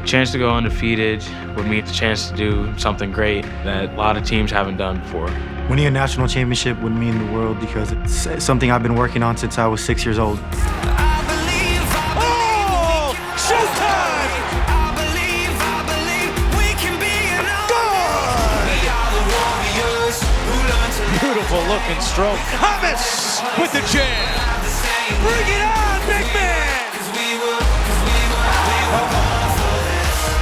chance to go undefeated would mean the chance to do something great that a lot of teams haven't done before. Winning a national championship would mean the world because it's something I've been working on since I was 6 years old. Beautiful looking stroke. Hamas with the jam. Bring it on, big man!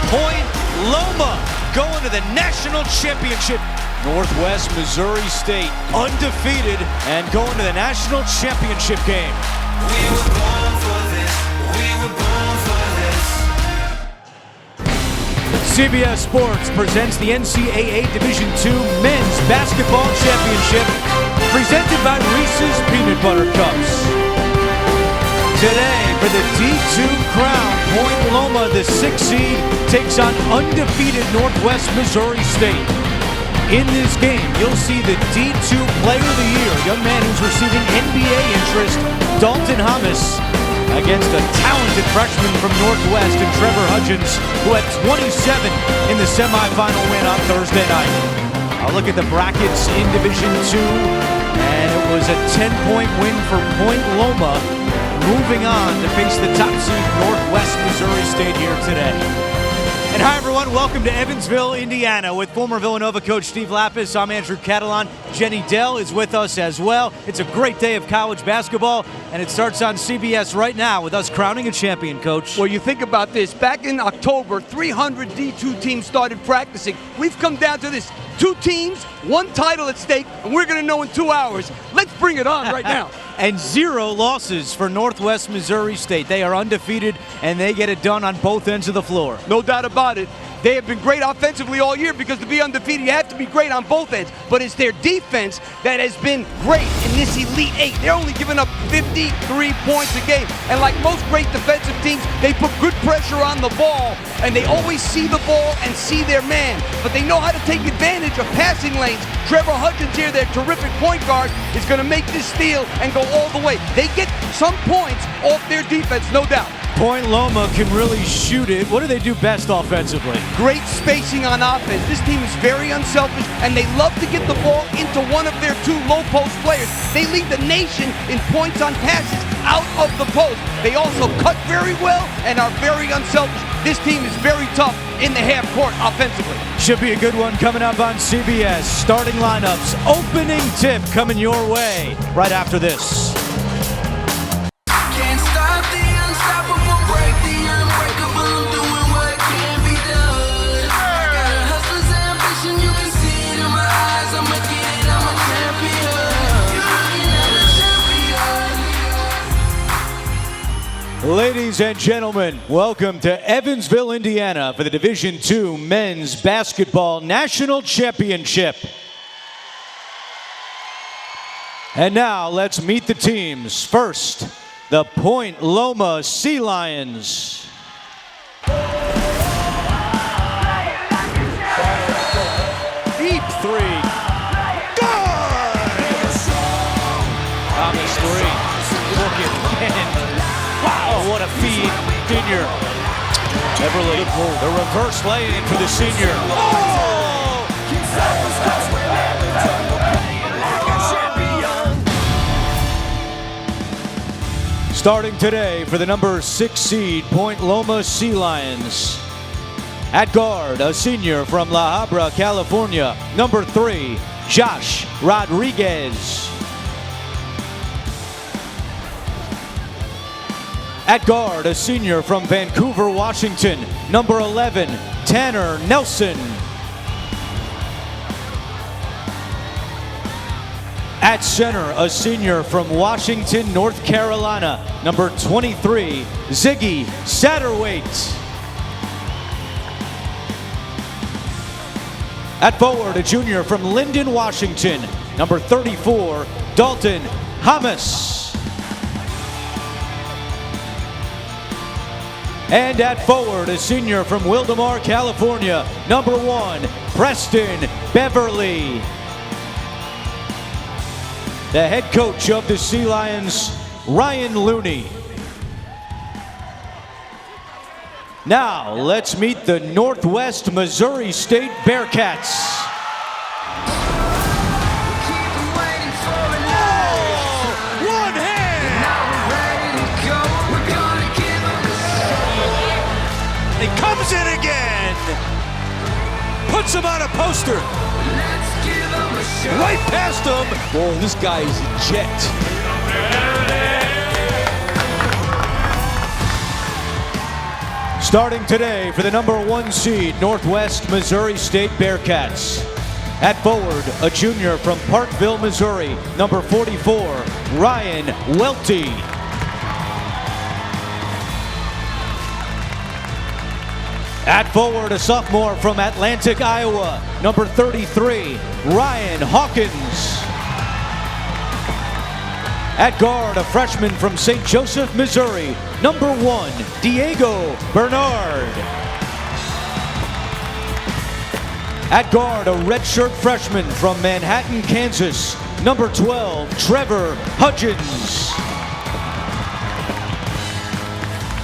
Point Loma going to the national championship. Northwest Missouri State undefeated and going to the national championship game. We were born for this. We were born for this. CBS Sports presents the NCAA Division II Men's Basketball Championship, presented by Reese's Peanut Butter Cups. Today, for the D2 crown, Point Loma, the 6th seed, takes on undefeated Northwest Missouri State. In this game, you'll see the D2 Player of the Year, a young man who's receiving NBA interest, Dalton Hamas, against a talented freshman from Northwest in Trevor Hudgens, who had 27 in the semifinal win on Thursday night. I'll look at the brackets in Division II, and it was a 10-point win for Point Loma, moving on to face the top seed Northwest Missouri State here today. And hi everyone, welcome to Evansville, Indiana with former Villanova coach Steve Lapis. I'm Andrew Catalan. Jenny Dell is with us as well. It's a great day of college basketball, and it starts on CBS right now with us crowning a champion, Coach. Well, you think about this. Back in October, 300 D2 teams started practicing. We've come down to this. 2 teams, 1 title at stake, and we're going to know in 2 hours. Let's bring it on right now. And 0 losses for Northwest Missouri State. They are undefeated, and they get it done on both ends of the floor. No doubt about it. They have been great offensively all year because to be undefeated, you have to be great on both ends. But it's their defense that has been great in this Elite 8. They're only giving up 53 points a game. And like most great defensive teams, they put good pressure on the ball, and they always see the ball and see their man. But they know how to take advantage of passing lanes. Trevor Hudgens here, their terrific point guard, is going to make this steal and go all the way. They get some points off their defense, no doubt. Point Loma can really shoot it. What do they do best offensively? Great spacing on offense. This team is very unselfish, and they love to get the ball into one of their 2 low-post players. They lead the nation in points on passes out of the post. They also cut very well and are very unselfish. This team is very tough in the half court offensively. Should be a good one coming up on CBS. Starting lineups, opening tip coming your way right after this. Ladies and gentlemen, welcome to Evansville, Indiana for the Division II Men's Basketball National Championship. And now let's meet the teams. First, the Point Loma Sea Lions. Deep 3. Good! Thomas 3. Look at Ben. Wow, what a feed, senior. Everly, the reverse lay-in for the senior. Oh! Starting today for the number 6 seed, Point Loma Sea Lions. At guard, a senior from La Habra, California, number 3, Josh Rodriguez. At guard, a senior from Vancouver, Washington, number 11, Tanner Nelson. At center, a senior from Washington, North Carolina, number 23, Ziggy Satterwhite. At forward, a junior from Linden, Washington, number 34, Dalton Hamas. And at forward, a senior from Wildemar, California, number 1, Preston Beverly. The head coach of the Sea Lions, Ryan Looney. Now, let's meet the Northwest Missouri State Bearcats. He comes in again. Puts him on a poster. Right past him. Boy, this guy is a jet. Starting today for the #1 seed, Northwest Missouri State Bearcats. At forward, a junior from Parkville, Missouri, number 44, Ryan Welty. At forward, a sophomore from Atlantic, Iowa, number 33, Ryan Hawkins. At guard, a freshman from St. Joseph, Missouri, number 1, Diego Bernard. At guard, a redshirt freshman from Manhattan, Kansas, number 12, Trevor Hudgens.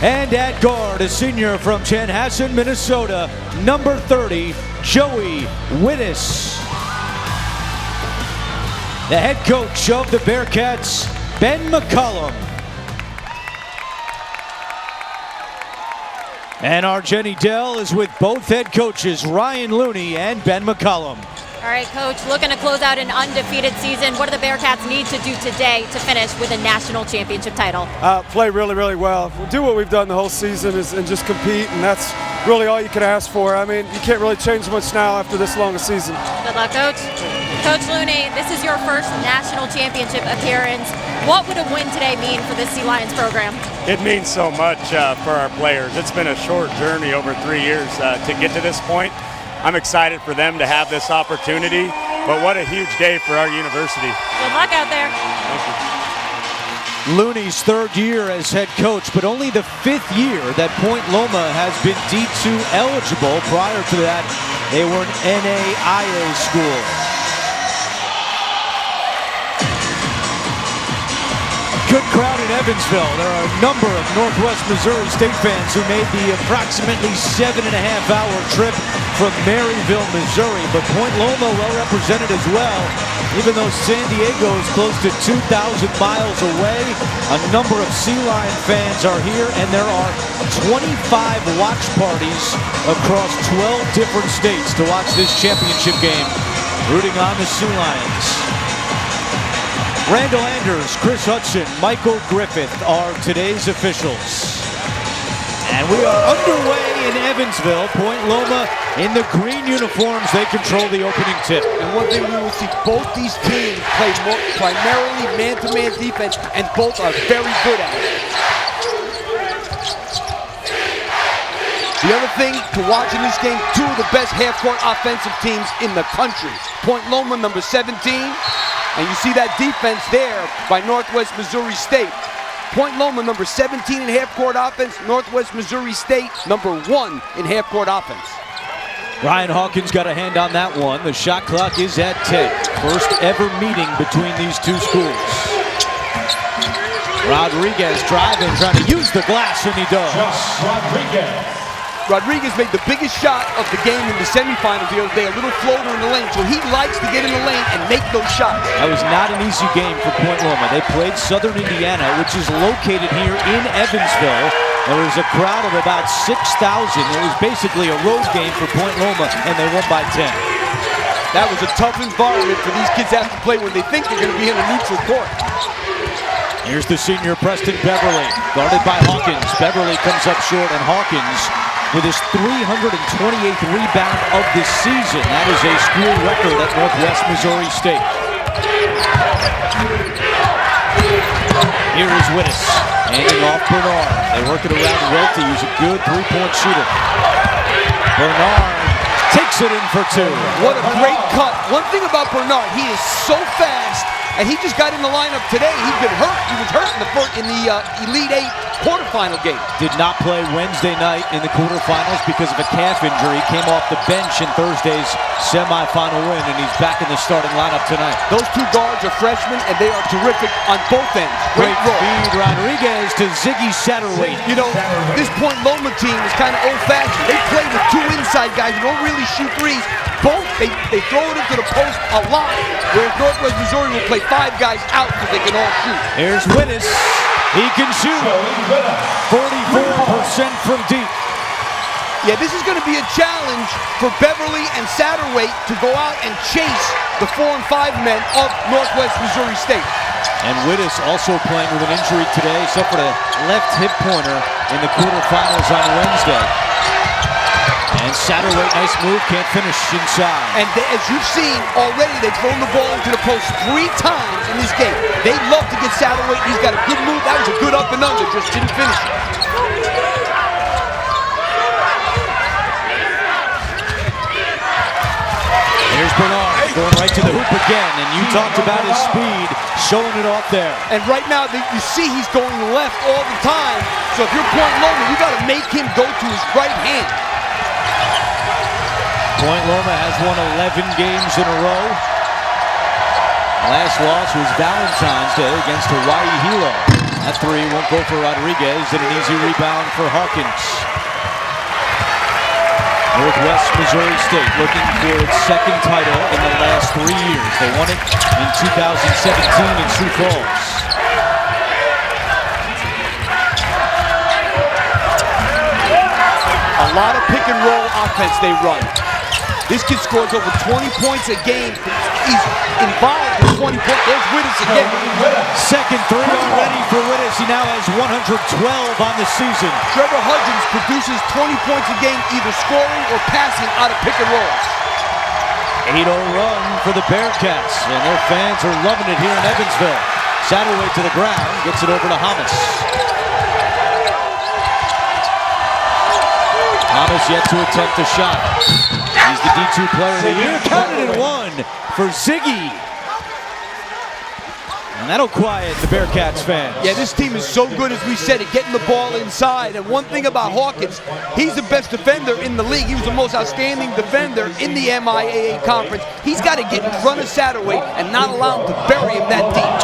And at guard, a senior from Chanhassen, Minnesota, number 30, Joey Wittis. The head coach of the Bearcats, Ben McCollum. And our Jenny Dell is with both head coaches, Ryan Looney and Ben McCollum. All right, Coach, looking to close out an undefeated season. What do the Bearcats need to do today to finish with a national championship title? Play really, really well. We'll do what we've done the whole season and just compete, and that's really all you can ask for. I mean, you can't really change much now after this long a season. Good luck, Coach. Coach Looney, this is your first national championship appearance. What would a win today mean for the Sea Lions program? It means so much for our players. It's been a short journey over 3 years to get to this point. I'm excited for them to have this opportunity, but what a huge day for our university. Good luck out there. Thank you. Looney's third year as head coach, but only the 5th year that Point Loma has been D2 eligible. Prior to that, they were an NAIA school. Good crowd in Evansville. There are a number of Northwest Missouri State fans who made the approximately 7.5-hour trip from Maryville, Missouri. But Point Loma well represented as well. Even though San Diego is close to 2,000 miles away, a number of Sea Lion fans are here, and there are 25 watch parties across 12 different states to watch this championship game, rooting on the Sea Lions. Randall Anders, Chris Hudson, Michael Griffith are today's officials. And we are underway in Evansville. Point Loma in the green uniforms. They control the opening tip. And one thing we will see, both these teams play primarily man-to-man defense, and both are very good at it. The other thing to watch in this game, two of the best half-court offensive teams in the country. Point Loma, number 17, and you see that defense there by Northwest Missouri State. Point Loma, number 17 in half-court offense. Northwest Missouri State, number 1 in half-court offense. Ryan Hawkins got a hand on that one. The shot clock is at 10. First ever meeting between these two schools. Rodriguez driving, trying to use the glass, and he does. Rodriguez made the biggest shot of the game in the semifinals the other day, a little floater in the lane, so he likes to get in the lane and make those shots. That was not an easy game for Point Loma. They played Southern Indiana, which is located here in Evansville. There was a crowd of about 6,000. It was basically a road game for Point Loma, and they won by 10. That was a tough environment for these kids to have to play when they think they're going to be in a neutral court. Here's the senior Preston Beverly, guarded by Hawkins. Beverly comes up short, and Hawkins with his 328th rebound of the season. That is a school record at Northwest Missouri State. Here is Wittis, handing off Bernard. They work it around Welty, who's a good three-point shooter. Bernard takes it in for 2. What a great cut. One thing about Bernard, he is so fast, and he just got in the lineup today. He's been hurt. He was hurt in the Elite Eight quarterfinal game. Did not play Wednesday night in the quarterfinals because of a calf injury. Came off the bench in Thursday's semifinal win, and he's back in the starting lineup tonight. Those two guards are freshmen, and they are terrific on both ends. Great feed, Rodriguez to Ziggy Satterwhite. You know, this Point Loma team is kind of old-fashioned. They play with two inside guys who don't really shoot threes. Both, they throw it into the post a lot, whereas Northwest Missouri will play 5 guys out because they can all shoot. Here's Wittes. He can shoot 44% from deep. Yeah, this is going to be a challenge for Beverly and Satterwhite to go out and chase the 4 and 5 men of Northwest Missouri State. And Wittes also playing with an injury today, suffered a left hip pointer in the quarterfinals on Wednesday. And Satterwhite, nice move, can't finish inside. And as you've seen already, they've thrown the ball into the post 3 times in this game. They love to get Satterwhite. He's got a good move. That was a good up and under, just didn't finish it. Here's Bernard going right to the hoop again, and you talked about his speed, showing it off there. And right now, you see he's going left all the time. So if you're Point Loma, you got to make him go to his right hand. Point Loma has won 11 games in a row. Last loss was Valentine's Day against Hawaii Hilo. That 3 won't go for Rodriguez, and an easy rebound for Hawkins. Northwest Missouri State looking for its 2nd title in the last 3 years. They won it in 2017 in Sioux Falls. A lot of pick and roll offense they run. This kid scores over 20 points a game. He's involved in 20 points. There's Wittes again. 2nd 3 already for Wittes. He now has 112 on the season. Trevor Hudgens produces 20 points a game, either scoring or passing out of pick and rolls. 8-0 run for the Bearcats, and their fans are loving it here in Evansville. Satterwhite to the ground, gets it over to Hamas. Hamas yet to attempt a shot. He's the D2 player of the year. Counted in 1 for Ziggy. And that'll quiet the Bearcats fans. Yeah, this team is so good, as we said, at getting the ball inside. And one thing about Hawkins, he's the best defender in the league. He was the most outstanding defender in the MIAA conference. He's got to get in front of Satterwhite and not allow him to bury him that deep.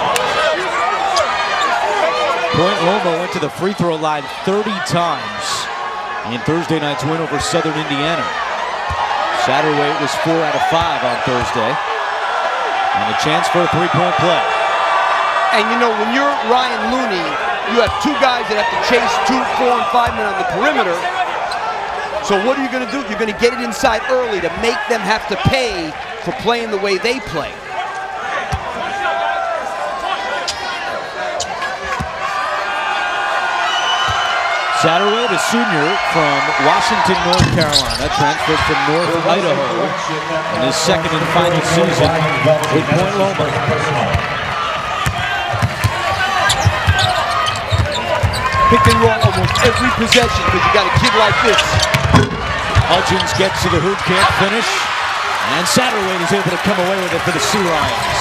Point Loma went to the free throw line 30 times in Thursday night's win over Southern Indiana. Satterwhite was 4 out of 5 on Thursday. And a chance for a 3-point play. And you know, when you're Ryan Looney, you have 2 guys that have to chase 2, 4, and 5 men on the perimeter. So what are you going to do? You're going to get it inside early to make them have to pay for playing the way they play. Satterwhite, a senior from Washington, North Carolina, transferred from North Idaho in his 2nd and final season with Point Loma. Pick and roll almost every possession because you got a kid like this. Hudgens gets to the hoop, can't finish, and Satterwhite is able to come away with it for the Sea Lions.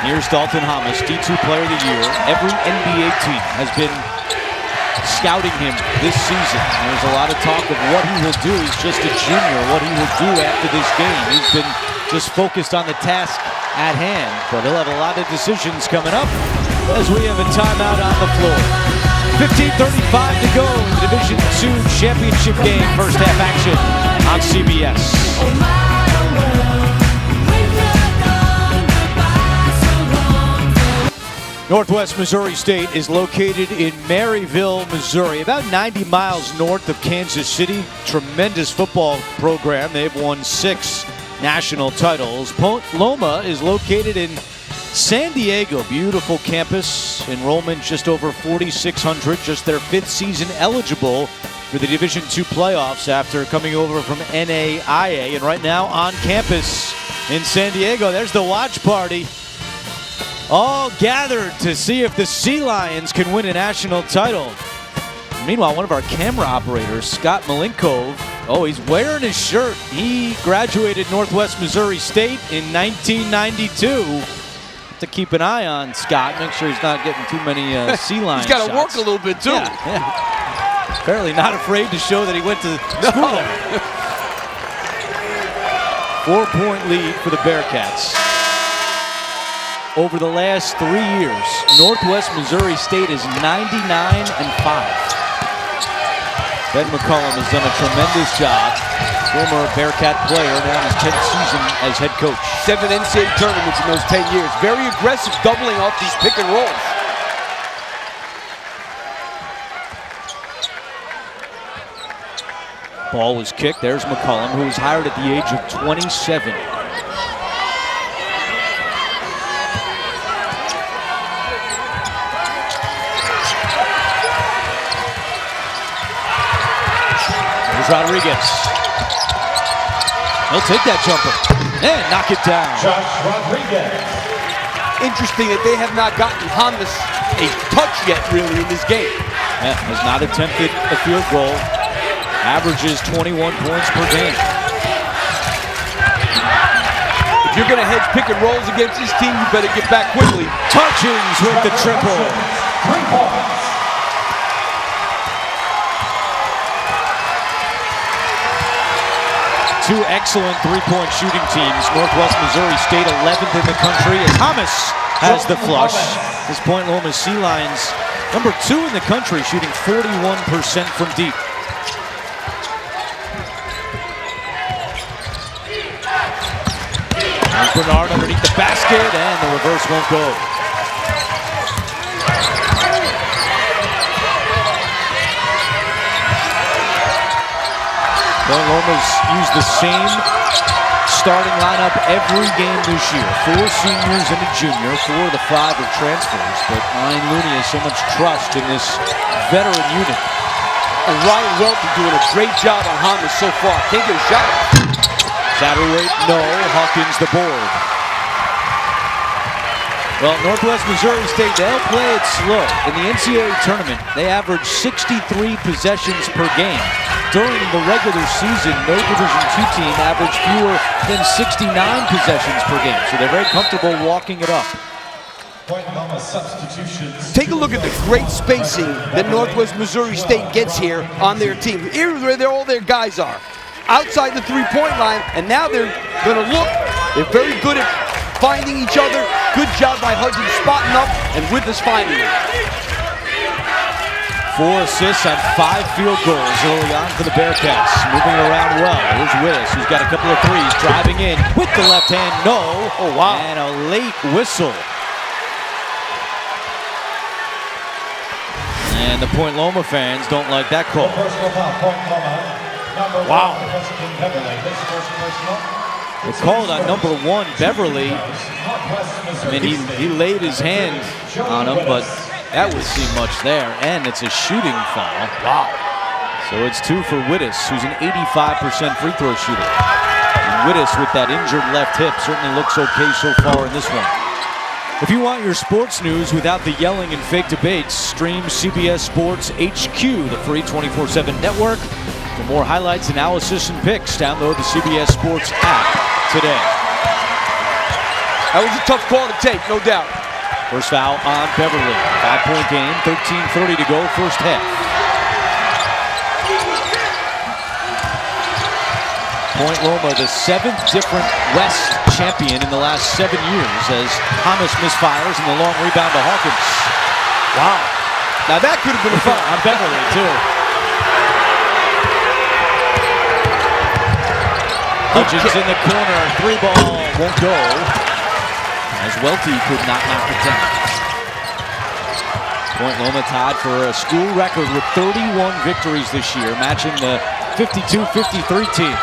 Here's Dalton Hamas, D2 Player of the Year. Every NBA team has been scouting him this season. There's a lot of talk of what he will do. He's just a junior, what he will do after this game. He's been just focused on the task at hand, but he'll have a lot of decisions coming up as we have a timeout on the floor. 15:35 to go in the Division II championship game. First half action on CBS. Northwest Missouri State is located in Maryville, Missouri, about 90 miles north of Kansas City. Tremendous football program. They've won 6 national titles. Point Loma is located in San Diego. Beautiful campus. Enrollment just over 4,600. Just their 5th season eligible for the Division II playoffs after coming over from NAIA. And right now on campus in San Diego, there's the watch party. All gathered to see if the Sea Lions can win a national title. Meanwhile, one of our camera operators, Scott Malinkov, Oh, he's wearing his shirt. He graduated Northwest Missouri State in 1992. To keep an eye on Scott, make sure he's not getting too many sea lion He's got to work shots. a little bit too. Yeah. Apparently not afraid to show that he went to school there. 4-point lead for the Bearcats. Over the last 3 years, Northwest Missouri State is 99-5. Ben McCollum has done a tremendous job. Former Bearcat player, now in his 10th season as head coach. 7 NCAA tournaments in those 10 years. Very aggressive, doubling off these pick and rolls. Ball was kicked. There's McCollum, who was hired at the age of 27. Here's Rodriguez. He'll take that jumper and knock it down. Josh Rodriguez. Interesting that they have not gotten Hamas a touch yet, really, in this game. Yeah, has not attempted a field goal. Averages 21 points per game. If you're going to hedge pick and rolls against this team, you better get back quickly. Touchings with the triple. 3 points. Two excellent three-point shooting teams. Northwest Missouri State 11th in the country as Hamas has the flush. This Point Loma Sea Lions, number 2 in the country, shooting 41% from deep. There's Bernard underneath the basket, and the reverse won't go. Point Loma's used the same starting lineup every game this year. 4 seniors and a junior, 4 of the 5 are transfers, but Ryan Looney has so much trust in this veteran unit. And Ryan Welty doing a great job on Hamas so far. Can't get a shot. Satterweight, no. Hawkins the board. Well, Northwest Missouri State, they'll play it slow. In the NCAA tournament, they average 63 possessions per game. During the regular season, no Division II team averaged fewer than 69 possessions per game, so they're very comfortable walking it up. Point Loma substitutions. Take a look at the great spacing that Northwest Missouri State gets here on their team. Here's where all their guys are. Outside the three-point line, and now they're going to look. They're very good at finding each other. Good job by Hudgens spotting up, and with us finding it. 4 assists on 5 field goals early on for the Bearcats. Moving around well. Here's Willis, who's got a couple of threes. Driving in with the left hand. No. Oh, wow. And a late whistle. And the Point Loma fans don't like that call. Personal foul, Point Loma. Number Wow. 1, defensive team Beverly. His first personal. They called on number 1, Beverly. I mean, he laid his hand on him, but that would seem much there. And it's a shooting foul. Wow. So it's 2 for Wittes, who's an 85% free throw shooter. And Wittes, with that injured left hip, certainly looks okay so far in this one. If you want your sports news without the yelling and fake debates, stream CBS Sports HQ, the free 24/7 network. For more highlights, analysis, and picks, download the CBS Sports app today. That was a tough call to take, no doubt. First foul on Beverly. 5-point game, 13:30 to go, first half. Point Loma, the 7th different West champion in the last 7 years, as Hamas misfires and the long rebound to Hawkins. Wow. Now that could have been a foul. On Beverly, too. Hudgens in the corner, 3 ball, won't go. As Welty could not knock it down. Point Loma tied for a school record with 31 victories this year, matching the 52-53 team.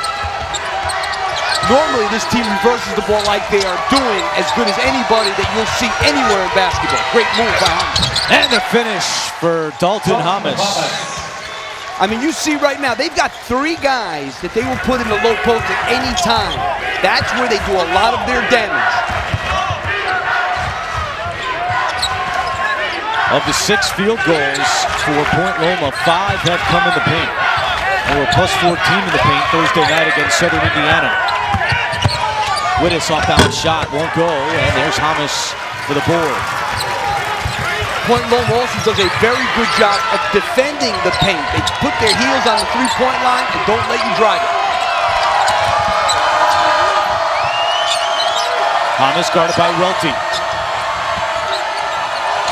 Normally, this team reverses the ball like they are doing as good as anybody that you'll see anywhere in basketball. Great move by Hamas. And the finish for Dalton Hamas. I mean, you see right now, they've got 3 guys that they will put in the low post at any time. That's where they do a lot of their damage. Of the 6 field goals for Point Loma, 5 have come in the paint. They were plus 14 in the paint Thursday night against Southern Indiana. Wittes off-balance shot, won't go, and there's Hamas for the board. Point Loma also does a very good job of defending the paint. They put their heels on the three-point line and don't let you drive it. Hamas guarded by Welty.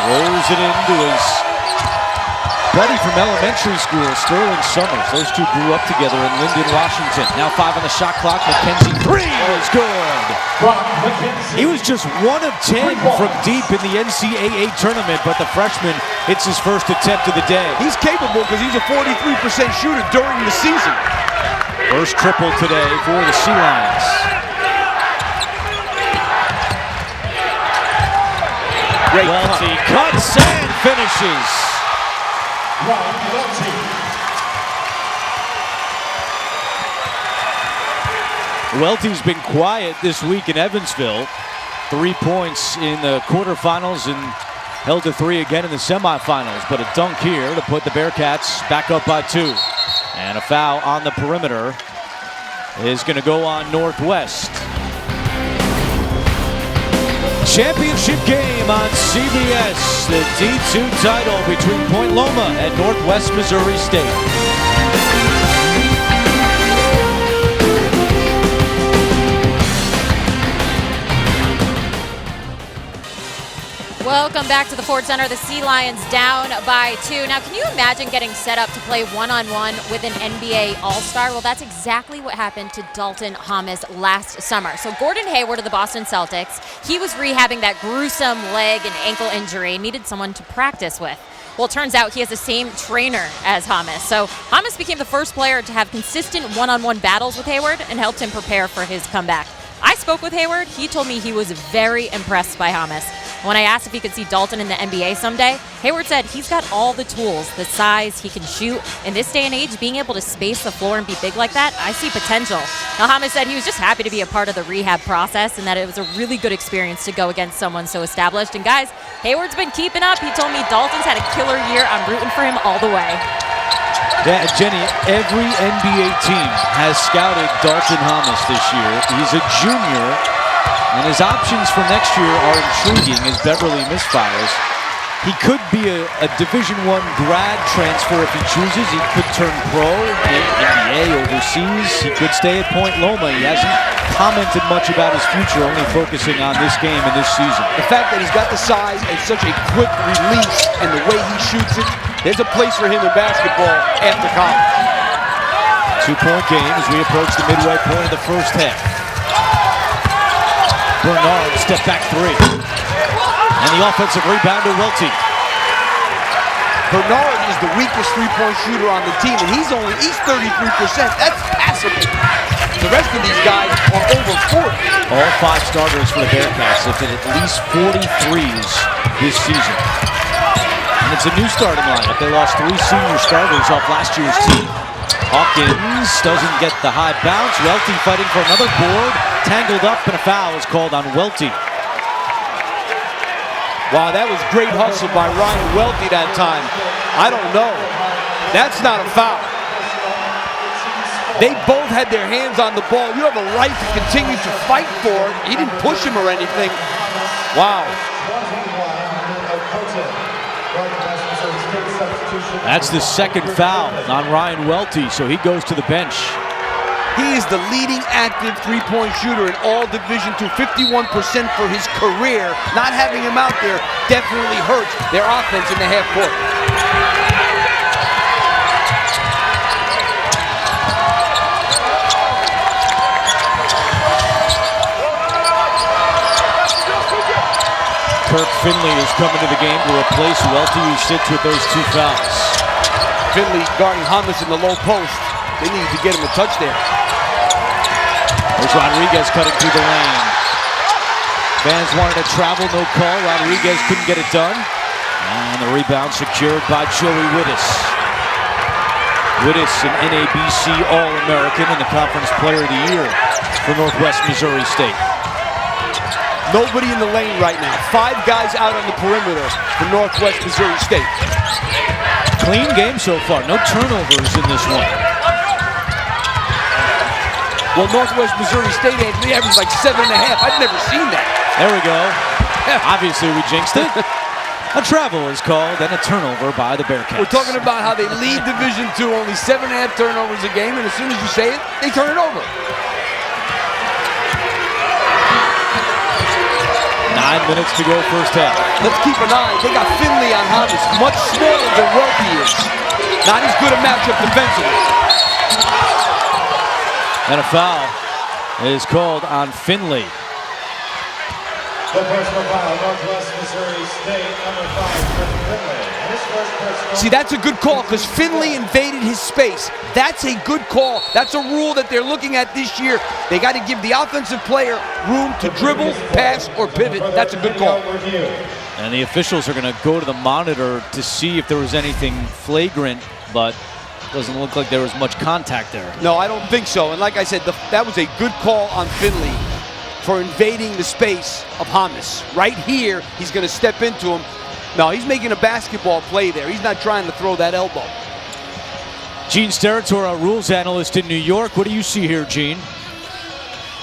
Rolls it into his buddy from elementary school, Sterling Summers. Those two grew up together in Linden, Washington. Now 5 on the shot clock. McKenzie three is good. He was just 1 of 10 from deep in the NCAA tournament, but the freshman hits his first attempt of the day. He's capable because he's a 43% shooter during the season. First triple today for the Sea Lions. Great Welty cuts and finishes. Welty's been quiet this week in Evansville. 3 points in the quarterfinals and held to 3 again in the semifinals. But a dunk here to put the Bearcats back up by 2. And a foul on the perimeter is going to go on Northwest. Championship game on CBS. The D2 title between Point Loma and Northwest Missouri State. Welcome back to the Ford Center. The Sea Lions down by 2. Now, can you imagine getting set up to play one-on-one with an NBA All-Star? Well, that's exactly what happened to Dalton Hamas last summer. So Gordon Hayward of the Boston Celtics, he was rehabbing that gruesome leg and ankle injury and needed someone to practice with. Well, it turns out he has the same trainer as Hamas. So Hamas became the first player to have consistent one-on-one battles with Hayward and helped him prepare for his comeback. I spoke with Hayward. He told me he was very impressed by Hamas. When I asked if he could see Dalton in the NBA someday, Hayward said he's got all the tools, the size, he can shoot. In this day and age, being able to space the floor and be big like that, I see potential. Now, Hamas said he was just happy to be a part of the rehab process and that it was a really good experience to go against someone so established. And guys, Hayward's been keeping up. He told me Dalton's had a killer year. I'm rooting for him all the way. Yeah, Jenny, every NBA team has scouted Dalton Hamas this year. He's a junior, and his options for next year are intriguing as Beverly misfires. He could be a Division I grad transfer if he chooses. He could turn pro, NBA, overseas. He could stay at Point Loma. He hasn't commented much about his future, only focusing on this game and this season. The fact that he's got the size and such a quick release and the way he shoots it, there's a place for him in basketball after college. 2-point game as we approach the midway point of the first half. Bernard, step back 3. And the offensive rebound to Welty. Bernard is the weakest three-point shooter on the team, and he's 33%. That's passable. The rest of these guys are over 40. All 5 starters for the Bearcats have hit at least 40 threes this season. And it's a new starting lineup. They lost 3 senior starters off last year's team. Hawkins doesn't get the high bounce. Welty fighting for another board. Tangled up, and a foul is called on Welty. Wow, that was great hustle by Ryan Welty that time. I don't know. That's not a foul. They both had their hands on the ball. You have a right to continue to fight for it. He didn't push him or anything. Wow. That's the second foul on Ryan Welty, so he goes to the bench. He is the leading active three-point shooter in all Division II, 51% for his career. Not having him out there definitely hurts their offense in the half court. Kirk Finley is coming to the game to replace Welty, who sits with those 2 fouls. Finley guarding Hamas in the low post. They needed to get him a touchdown. There's Rodriguez cutting through the lane. Fans wanted to travel, no call. Rodriguez couldn't get it done. And the rebound secured by Joey Wittes. Wittes, an NABC All-American and the Conference Player of the Year for Northwest Missouri State. Nobody in the lane right now. 5 guys out on the perimeter for Northwest Missouri State. Clean game so far. No turnovers in this one. Well, Northwest Missouri State, Anthony, averaged like 7.5. I've never seen that. There we go. Obviously, we jinxed it. A travel is called and a turnover by the Bearcats. We're talking about how they lead Division II, only 7.5 turnovers a game, and as soon as you say it, they turn it over. 9 minutes to go first half. Let's keep an eye. They got Finley on Hamas, much smaller than Welke is. Not as good a matchup defensively. And a foul is called on Finley. The personal foul, Northwest Missouri State, number 5, for Finley. And his first personal. See, that's a good call because Finley invaded his space. That's a good call. That's a rule that they're looking at this year. They got to give the offensive player room to dribble, pass, or pivot. That's a good call. And the officials are going to go to the monitor to see if there was anything flagrant, but doesn't look like there was much contact there. No, I don't think so. And like I said, that was a good call on Finley for invading the space of Hamas. Right here, he's going to step into him. No, he's making a basketball play there. He's not trying to throw that elbow. Gene Steratore, our rules analyst in New York. What do you see here, Gene?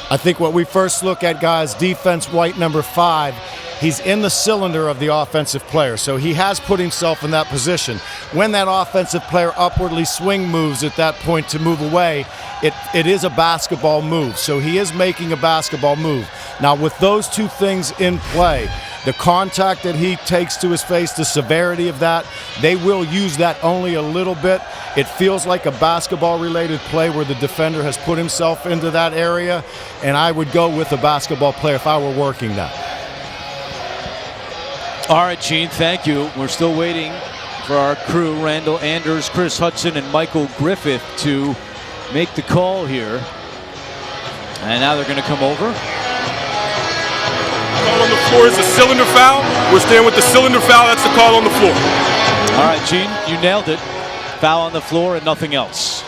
I think what we first look at, guys, defense white number 5. He's in the cylinder of the offensive player, so he has put himself in that position. When that offensive player upwardly swing moves at that point to move away, it is a basketball move. So he is making a basketball move. Now, with those two things in play, the contact that he takes to his face, the severity of that, they will use that only a little bit. It feels like a basketball-related play where the defender has put himself into that area, and I would go with a basketball player if I were working that. All right, Gene, thank you. We're still waiting for our crew, Randall Anders, Chris Hudson, and Michael Griffith, to make the call here. And now they're going to come over. Call on the floor is a cylinder foul. We're staying with the cylinder foul. That's the call on the floor. All right, Gene, you nailed it. Foul on the floor and nothing else.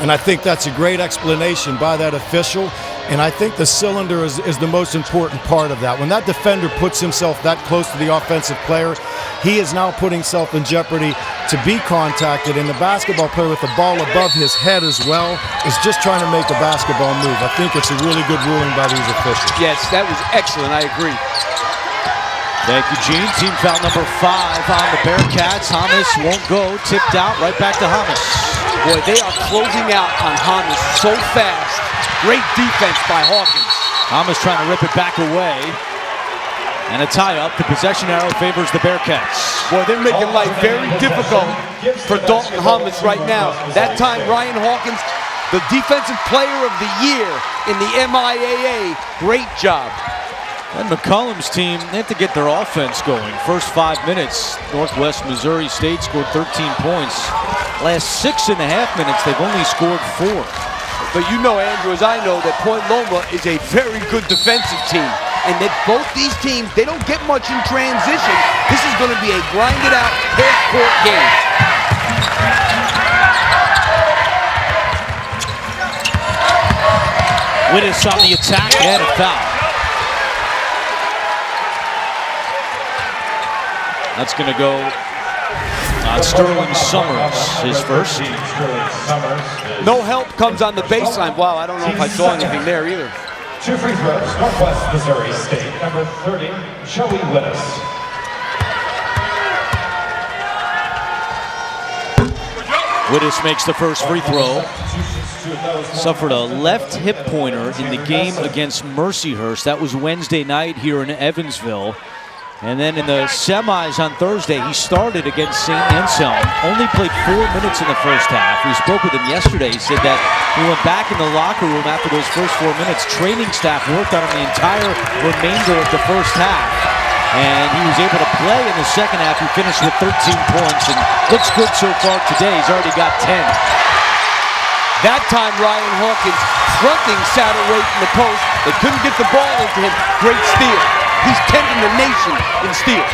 And I think that's a great explanation by that official. And I think the cylinder is the most important part of that. When that defender puts himself that close to the offensive player, he is now putting himself in jeopardy to be contacted. And the basketball player with the ball above his head as well is just trying to make a basketball move. I think it's a really good ruling by these officials. Yes, that was excellent. I agree. Thank you, Gene. Team foul number 5 on the Bearcats. Hamas won't go. Tipped out. Right back to Hamas. Boy, they are closing out on Hamas so fast. Great defense by Hawkins. Hamas trying to rip it back away. And a tie-up. The possession arrow favors the Bearcats. Boy, they're making life very difficult for Dalton Hamas right now. That time, Ryan Hawkins, the Defensive Player of the Year in the MIAA. Great job. And McCollum's team, they have to get their offense going. First 5 minutes, Northwest Missouri State scored 13 points. Last 6.5 minutes, they've only scored 4. But you know, Andrew, as I know, that Point Loma is a very good defensive team. And that both these teams, they don't get much in transition. This is going to be a grinded-out, half-court game. Wittes on the attack and a foul. That's going to go on Sterling Summers, his first. No help comes on the baseline. Wow, I don't know if I saw anything there either. 2 free throws, Northwest Missouri State, number 30, Joey Wittes. Wittes makes the first free throw. Suffered a left hip pointer in the game against Mercyhurst. That was Wednesday night here in Evansville. And then in the semis on Thursday, he started against St. Anselm. Only played 4 minutes in the first half. We spoke with him yesterday. He said that he went back in the locker room after those first 4 minutes. Training staff worked on him the entire remainder of the first half. And he was able to play in the second half. He finished with 13 points and looks good so far today. He's already got 10. That time, Ryan Hawkins fronting Satterweight in the post. They couldn't get the ball into him. Great steal. He's 10th in the nation in steals.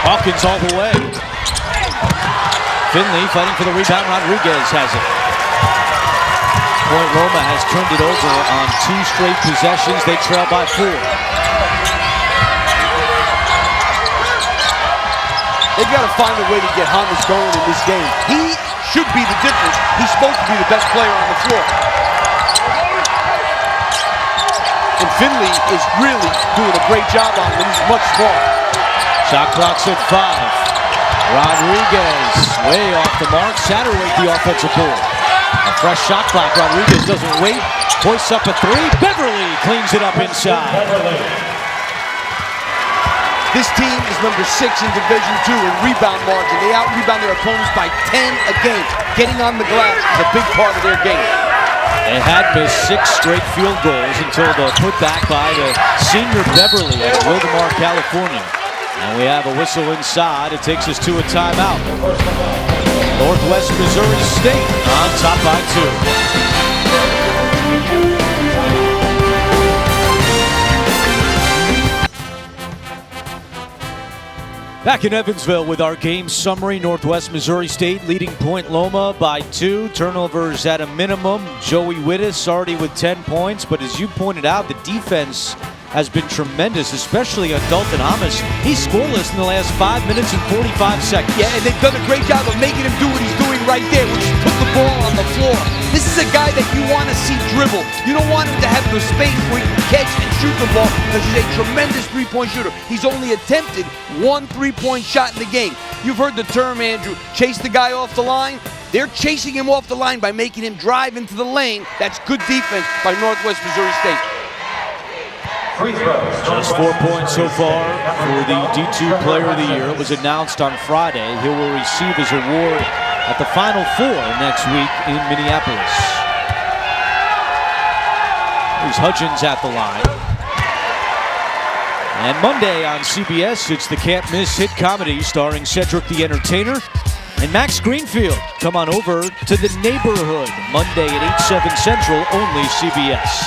Hawkins all the way. Finley fighting for the rebound. Rodriguez has it. Point Loma has turned it over on 2 straight possessions. They trail by 4. They've got to find a way to get Hamas going in this game. He should be the difference. He's supposed to be the best player on the floor. And Finley is really doing a great job on him. He's much smaller. Shot clock's at 5. Rodriguez way off the mark. Satterweight the offensive board. A fresh shot clock. Rodriguez doesn't wait. Hoists up a 3. Beverly cleans it up inside. This team is number 6 in Division II in rebound margin. They out-rebound their opponents by 10 a game. Getting on the glass is a big part of their game. They had missed 6 straight field goals until the putback by the senior Beverly at Wildemar, California. And we have a whistle inside. It takes us to a timeout. Northwest Missouri State on top by 2. Back in Evansville with our game summary. Northwest Missouri State leading Point Loma by 2. Turnovers at a minimum. Joey Wittes already with 10 points. But as you pointed out, the defense has been tremendous, especially on Dalton Hamas. He's scoreless in the last 5 minutes and 45 seconds. Yeah, and they've done a great job of making him do what he's doing right there, which is put the ball on the floor. This is a guy that you want to see dribble. You don't want him to have the space where he can catch and shoot the ball, because he's a tremendous three-point shooter. He's only attempted 1 3-point shot in the game. You've heard the term, Andrew, chase the guy off the line. They're chasing him off the line by making him drive into the lane. That's good defense by Northwest Missouri State. Just 4 points so far for the D2 Player of the Year. It was announced on Friday. He will receive his award at the Final Four next week in Minneapolis. Here's Hudgens at the line. And Monday on CBS, it's the Can't Miss hit comedy starring Cedric the Entertainer and Max Greenfield. Come on over to The Neighborhood, Monday at 8/7 Central, only CBS.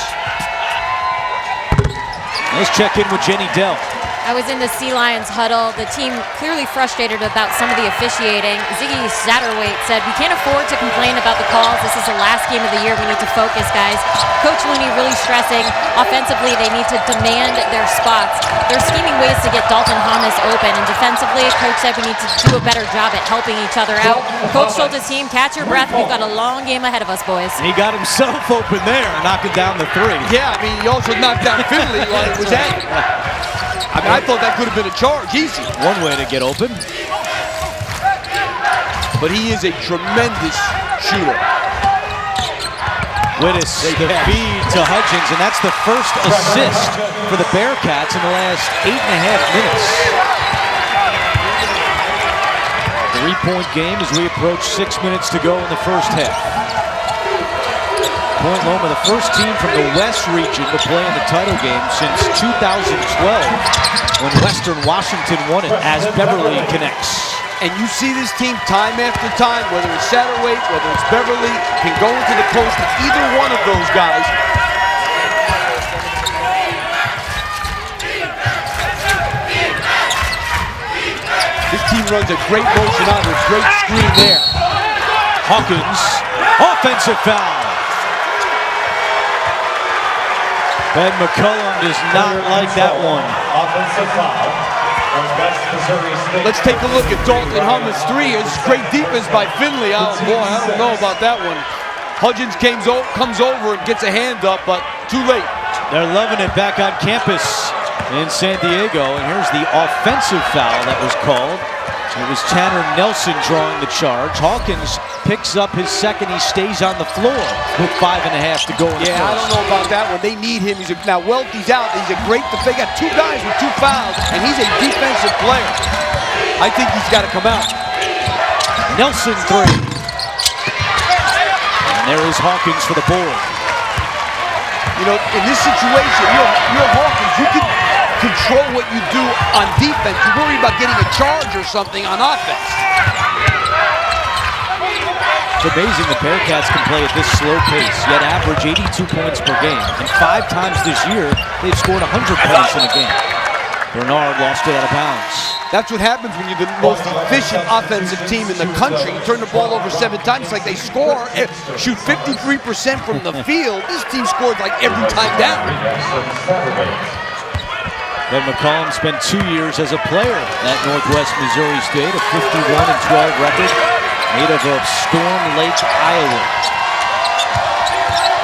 Let's check in with Jenny Dell. I was in the Sea Lions huddle. The team clearly frustrated about some of the officiating. Ziggy Satterweight said, "We can't afford to complain about the calls. This is the last game of the year. We need to focus, guys." Coach Looney really stressing offensively they need to demand their spots. They're scheming ways to get Dalton Hamas open, and defensively, Coach said we need to do a better job at helping each other out. Coach told his team, "Catch your breath. We've got a long game ahead of us, boys." And he got himself open there, knocking down the 3. Yeah, I mean, he also knocked down Finley while it was at. I mean, I thought that could have been a charge, easy. One way to get open. But he is a tremendous shooter. Wittes, the feed to Hudgens, and that's the first assist for the Bearcats in the last 8.5 minutes. 3-point game as we approach 6 minutes to go in the first half. Point Loma, the first team from the West region to play in the title game since 2012 when Western Washington won it as Beverly connects. And you see this team time after time, whether it's Satterweight, whether it's Beverly, can go into the post with either one of those guys. This team runs a great motion on a great screen there. Hawkins, offensive foul. Ben McCullum does not like that one. Offensive foul. Let's take a look at Dalton Hamas' 3. It's great defense by Finley. Oh boy, I don't know about that one. Hudgens comes over and gets a hand up, but too late. They're loving it back on campus in San Diego, and here's the offensive foul that was called. It was Tanner Nelson drawing the charge. Hawkins picks up his second. He stays on the floor with 5.5 to go in the first. I don't know about that one. They need him. Now Welty's out. He's a great defender. They got 2 guys with 2 fouls, and he's a defensive player. I think he's got to come out. Nelson 3. And there is Hawkins for the board. You know, in this situation, you're Hawkins. You can control what you do on defense. You worry about getting a charge or something on offense. It's amazing the Bearcats can play at this slow pace, yet average 82 points per game. And 5 times this year, they've scored 100 points in a game. Bernard lost it out of bounds. That's what happens when you're the most efficient offensive team in the country. You turn the ball over 7 times. It's like they score, shoot 53% from the field. This team scored like every time down. Ben McCollum spent 2 years as a player at Northwest Missouri State, a 51-12 record, native of Storm Lake, Iowa.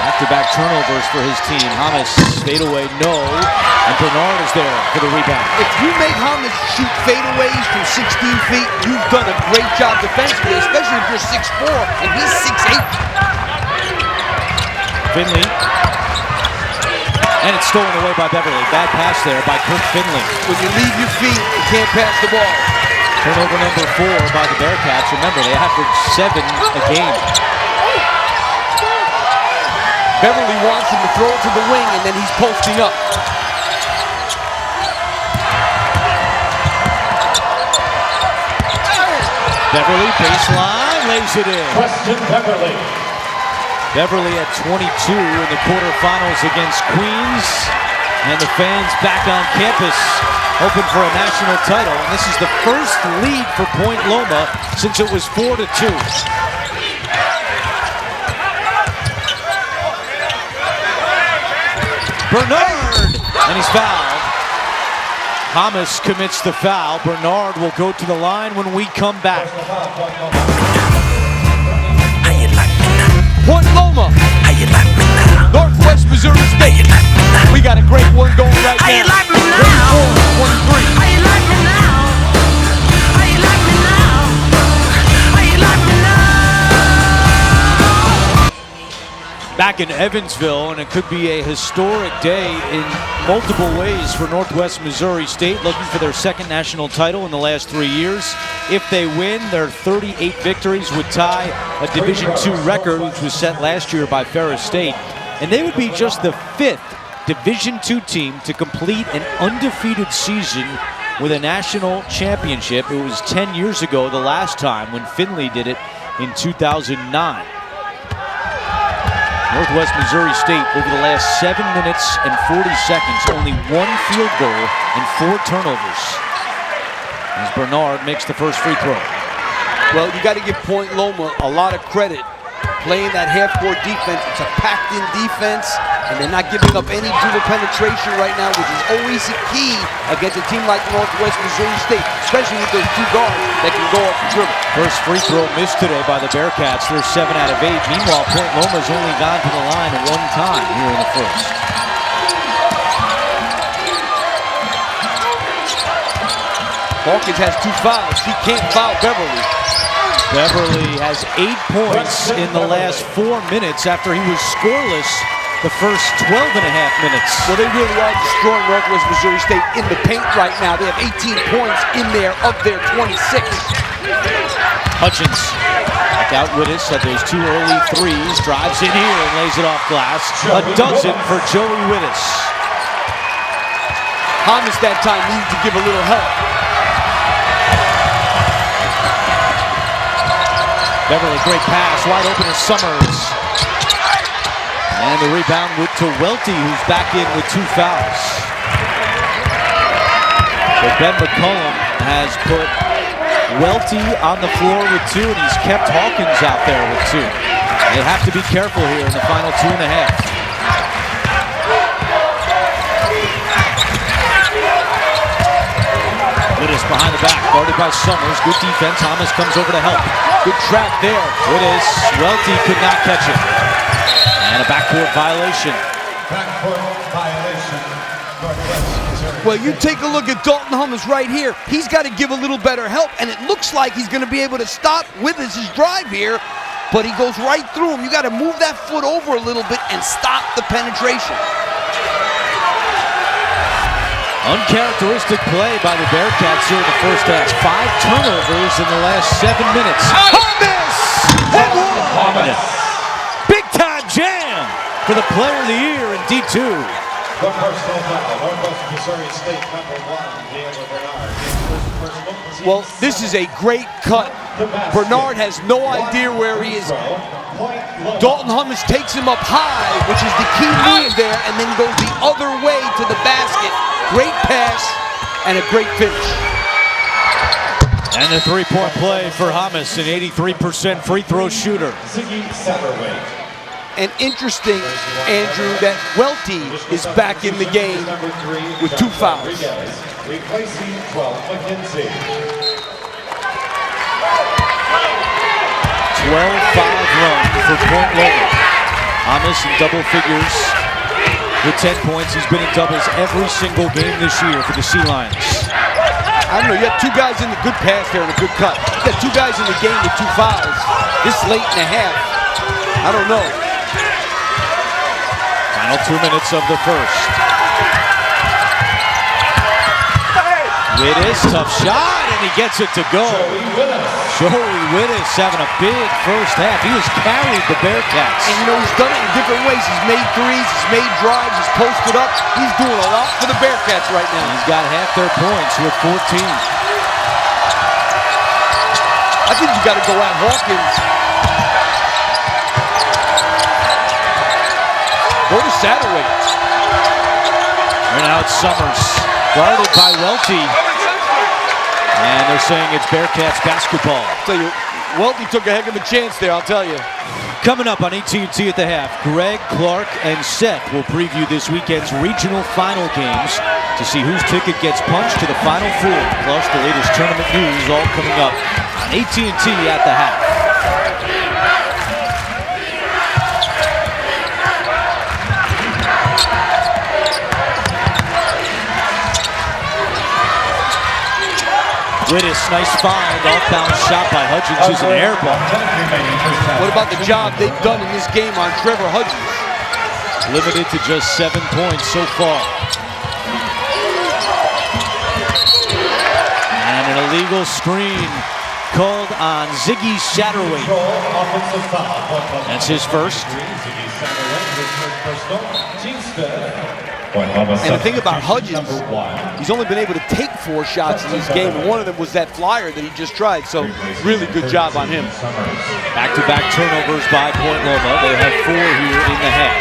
Back-to-back turnovers for his team. Hamas fadeaway, no, and Bernard is there for the rebound. If you make Hamas shoot fadeaways from 16 feet, you've done a great job defensively, especially if you're 6'4" and he's 6'8". Finley, and it's stolen away by Beverly. Bad pass there by Kirk Finley. When you leave your feet, you can't pass the ball. Turnover number 4 by the Bearcats. Remember, they average 7 a game. Beverly wants him to throw it to the wing, and then he's posting up. Beverly, baseline, lays it in. Preston Beverly. Beverly at 22 in the quarterfinals against Queens. And the fans back on campus hoping for a national title. And this is the first lead for Point Loma since it was 4-2. Bernard, and he's fouled. Hamas commits the foul. Bernard will go to the line when we come back. Point Loma, Northwest Missouri State. We got a great one going right now. 24-23. Back in Evansville, and it could be a historic day in multiple ways for Northwest Missouri State, looking for their second national title in the last 3 years. If they win, their 38 victories would tie a Division II record, which was set last year by Ferris State. And they would be just the 5th Division II team to complete an undefeated season with a national championship. It was 10 years ago, the last time, when Finley did it in 2009. Northwest Missouri State, over the last 7 minutes and 40 seconds, only 1 field goal and 4 turnovers. As Bernard makes the first free throw. Well, you got to give Point Loma a lot of credit. Playing that half-court defense, it's a packed-in defense, and they're not giving up any dribble penetration right now, which is always a key against a team like Northwest Missouri State, especially with those 2 guards that can go off the dribble. First free throw missed today by the Bearcats. They're 7 out of 8. Meanwhile, Point Loma's only gone to the line 1 time here in the first. Hawkins has 2 fouls. He can't foul Beverly. Beverly has 8 points in the last 4 minutes after he was scoreless the first 12 and a half minutes. Well, they really are destroying Northwest Missouri State in the paint right now. They have 18 points in there of their 26. Hutchins, back out Wittes, had those 2 early threes, drives in here and lays it off glass. A dozen for Joey Wittes. Hamas that time needed to give a little help. Beverly, great pass, wide open is Summers. And the rebound went to Welty, who's back in with 2 fouls. So Ben McCollum has put Welty on the floor with 2, and he's kept Hawkins out there with 2. They have to be careful here in the final 2 and a half. Wittes behind the back, guarded by Summers. Good defense. Hamas comes over to help. Good trap there. Wittes, Welty could not catch it. And a backcourt violation. Backcourt violation. Northwest Missouri. Well, you take a look at Dalton Hamas right here. He's got to give a little better help, and it looks like he's going to be able to stop Wittes' drive here, but he goes right through him. You got to move that foot over a little bit and stop the penetration. Uncharacteristic play by the Bearcats here in the first half. 5 turnovers in the last 7 minutes. Hamas! Big time jam for the player of the year in D2. The personal foul. Northwest Missouri State number 1, Taylor Bernard. Well, this is a great cut. Bernard has no idea where he is. Dalton Hamas takes him up high, which is the key move there, and then goes the other way to the basket. Great pass and a great finish. And the 3-point play for Hamas, an 83% free throw shooter. And interesting, Andrew, that Welty is back in the game with 2 fouls. Replacing 12 McKenzie. 12-5 run for Point Loma. Hamas in double figures with 10 points. He's been in doubles every single game this year for the Sea Lions. I don't know, you got 2 guys in the good pass there and a good cut. You got 2 guys in the game with 2 fouls. This late in the half, I don't know. Final 2 minutes of the first. Wittes, tough shot, and he gets it to go. Joey Wittes having a big first half. He has carried the Bearcats. And you know, he's done it in different ways. He's made threes, he's made drives, he's posted up. He's doing a lot for the Bearcats right now. He's got half their points with 14. I think you got to go at Hawkins. Go to Satterway. And now it's Summers, guarded by Welty. And they're saying it's Bearcats basketball. I'll tell you, Welty took a heck of a chance there, I'll tell you. Coming up on AT&T at the half, Greg, Clark, and Seth will preview this weekend's regional final games to see whose ticket gets punched to the Final Four. Plus the latest tournament news all coming up on AT&T at the half. Wittes, nice find, off-bound shot by Hudgens, is an air ball. What about the job they've done in this game on Trevor Hudgens? Limited to just 7 points so far. And an illegal screen called on Ziggy Satterway. That's his first. And the thing about Hudgens, he's only been able to take 4 shots in this game, and one of them was that flyer that he just tried, so really good job on him. Back-to-back turnovers by Point Loma. They have 4 here in the half.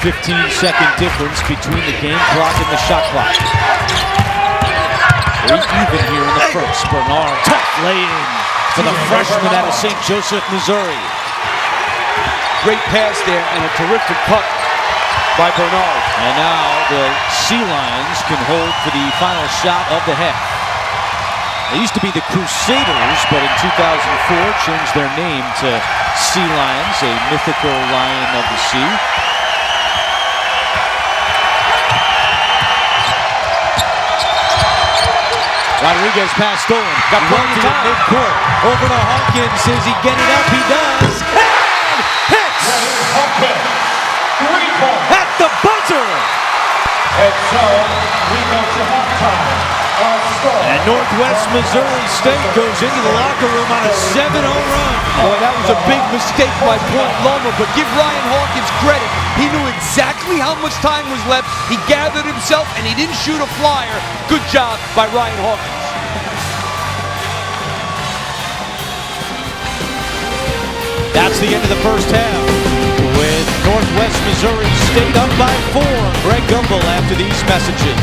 15-second difference between the game clock and the shot clock. 8 even here in the first. Bernard, tough lay-in for the freshman out of St. Joseph, Missouri. Great pass there and a terrific cut by Bernard. And now the Sea Lions can hold for the final shot of the half. They used to be the Crusaders, but in 2004 changed their name to Sea Lions, a mythical lion of the sea. Rodriguez pass stolen. Got plenty of time. Midcourt. Over to Hawkins. Does he get it up? He does. And hits! At the buzzer! And so, we go to halftime. And Northwest Missouri State goes into the locker room on a 7-0 run. Boy, that was a big mistake by Point Loma, but give Ryan Hawkins credit. He knew exactly how much time was left. He gathered himself, and he didn't shoot a flyer. Good job by Ryan Hawkins. That's the end of the first half, with Northwest Missouri State up by 4. Greg Gumbel after these messages.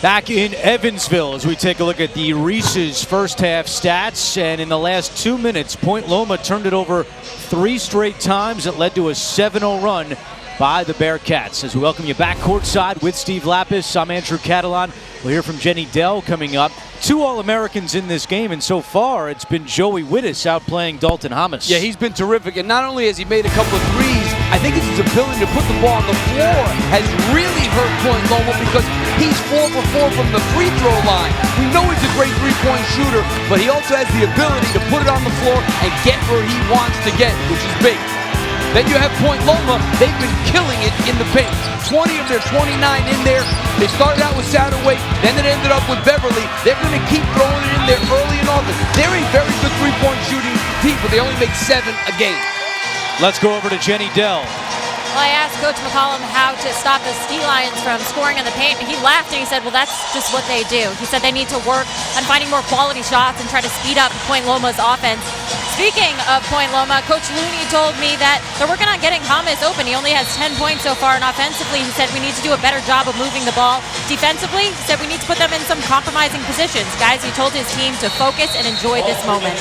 Back in Evansville as we take a look at the Reese's first half stats. And in the last 2 minutes, Point Loma turned it over 3 straight times. It led to a 7-0 run by the Bearcats. As we welcome you back courtside with Steve Lapis, I'm Andrew Catalan. We'll hear from Jenny Dell coming up. 2 All-Americans in this game, and so far it's been Joey Wittes outplaying Dalton Hamas. Yeah, he's been terrific, and not only has he made a couple of threes, I think it's his ability to put the ball on the floor has really hurt Point Loma because he's 4 for 4 from the free throw line. We know he's a great three-point shooter, but he also has the ability to put it on the floor and get where he wants to get, which is big. Then you have Point Loma. They've been killing it in the paint. 20 of their 29 in there. They started out with Satterway, then it ended up with Beverly. They're going to keep throwing it in there early and often. They're a very good three-point shooting team, but they only make 7 a game. Let's go over to Jenny Dell. Well, I asked Coach McCollum how to stop the Sea Lions from scoring on the paint, and he laughed and he said, well, that's just what they do. He said they need to work on finding more quality shots and try to speed up Point Loma's offense. Speaking of Point Loma, Coach Looney told me that they're working on getting Hamas open. He only has 10 points so far, and offensively, he said we need to do a better job of moving the ball. Defensively, he said we need to put them in some compromising positions. Guys, he told his team to focus and enjoy this moment.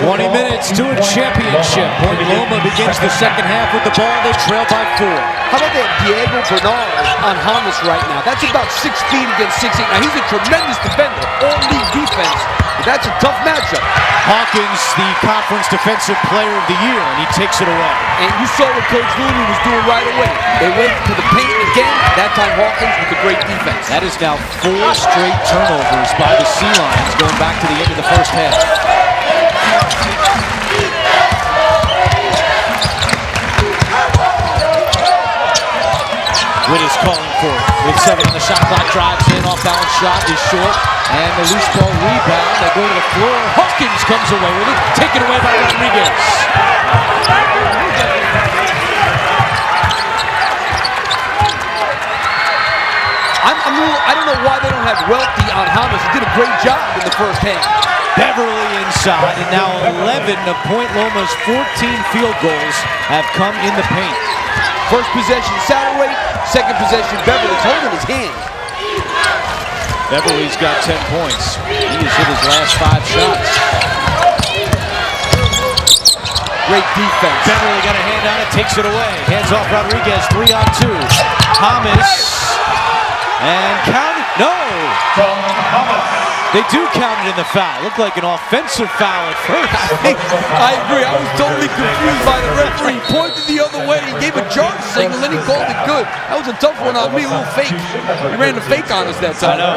20 minutes to a championship. Point Loma begins the second half with the ball. They trail by 4. How about that Diego Bernard on Hamas right now? That's about 6 feet against 6'8". Now, he's a tremendous defender, all-league defense, but that's a tough matchup. Hawkins, the conference defensive player of the year, and he takes it away. And you saw what Coach Looney was doing right away. They went to the paint again. That time Hawkins with a great defense. That is now 4 straight turnovers by the Sea Lions going back to the end of the first half. Witt is calling for it. With 7 on the shot clock, drives in, off balance shot is short, and the loose ball rebound. They go to the floor. Hawkins comes away with it, taken away by Rodriguez. I don't know why they don't have Welty on Hamas. He did a great job in the first half. Beverly inside, and now 11 of Point Loma's 14 field goals have come in the paint. First possession, Satterway. Second possession, Beverly's holding his hand. Beverly's got 10 points. He has hit his last 5 shots. Great defense. Beverly got a hand on it, takes it away. Hands off Rodriguez, 3 on 2. Hamas. And count it. No! They do count it in the foul. Looked like an offensive foul at first. I agree. I was totally confused by the referee. He pointed the other way. He gave a charge signal, then he called it good. That was a tough one on me, a little fake. He ran the fake on us that time. I know.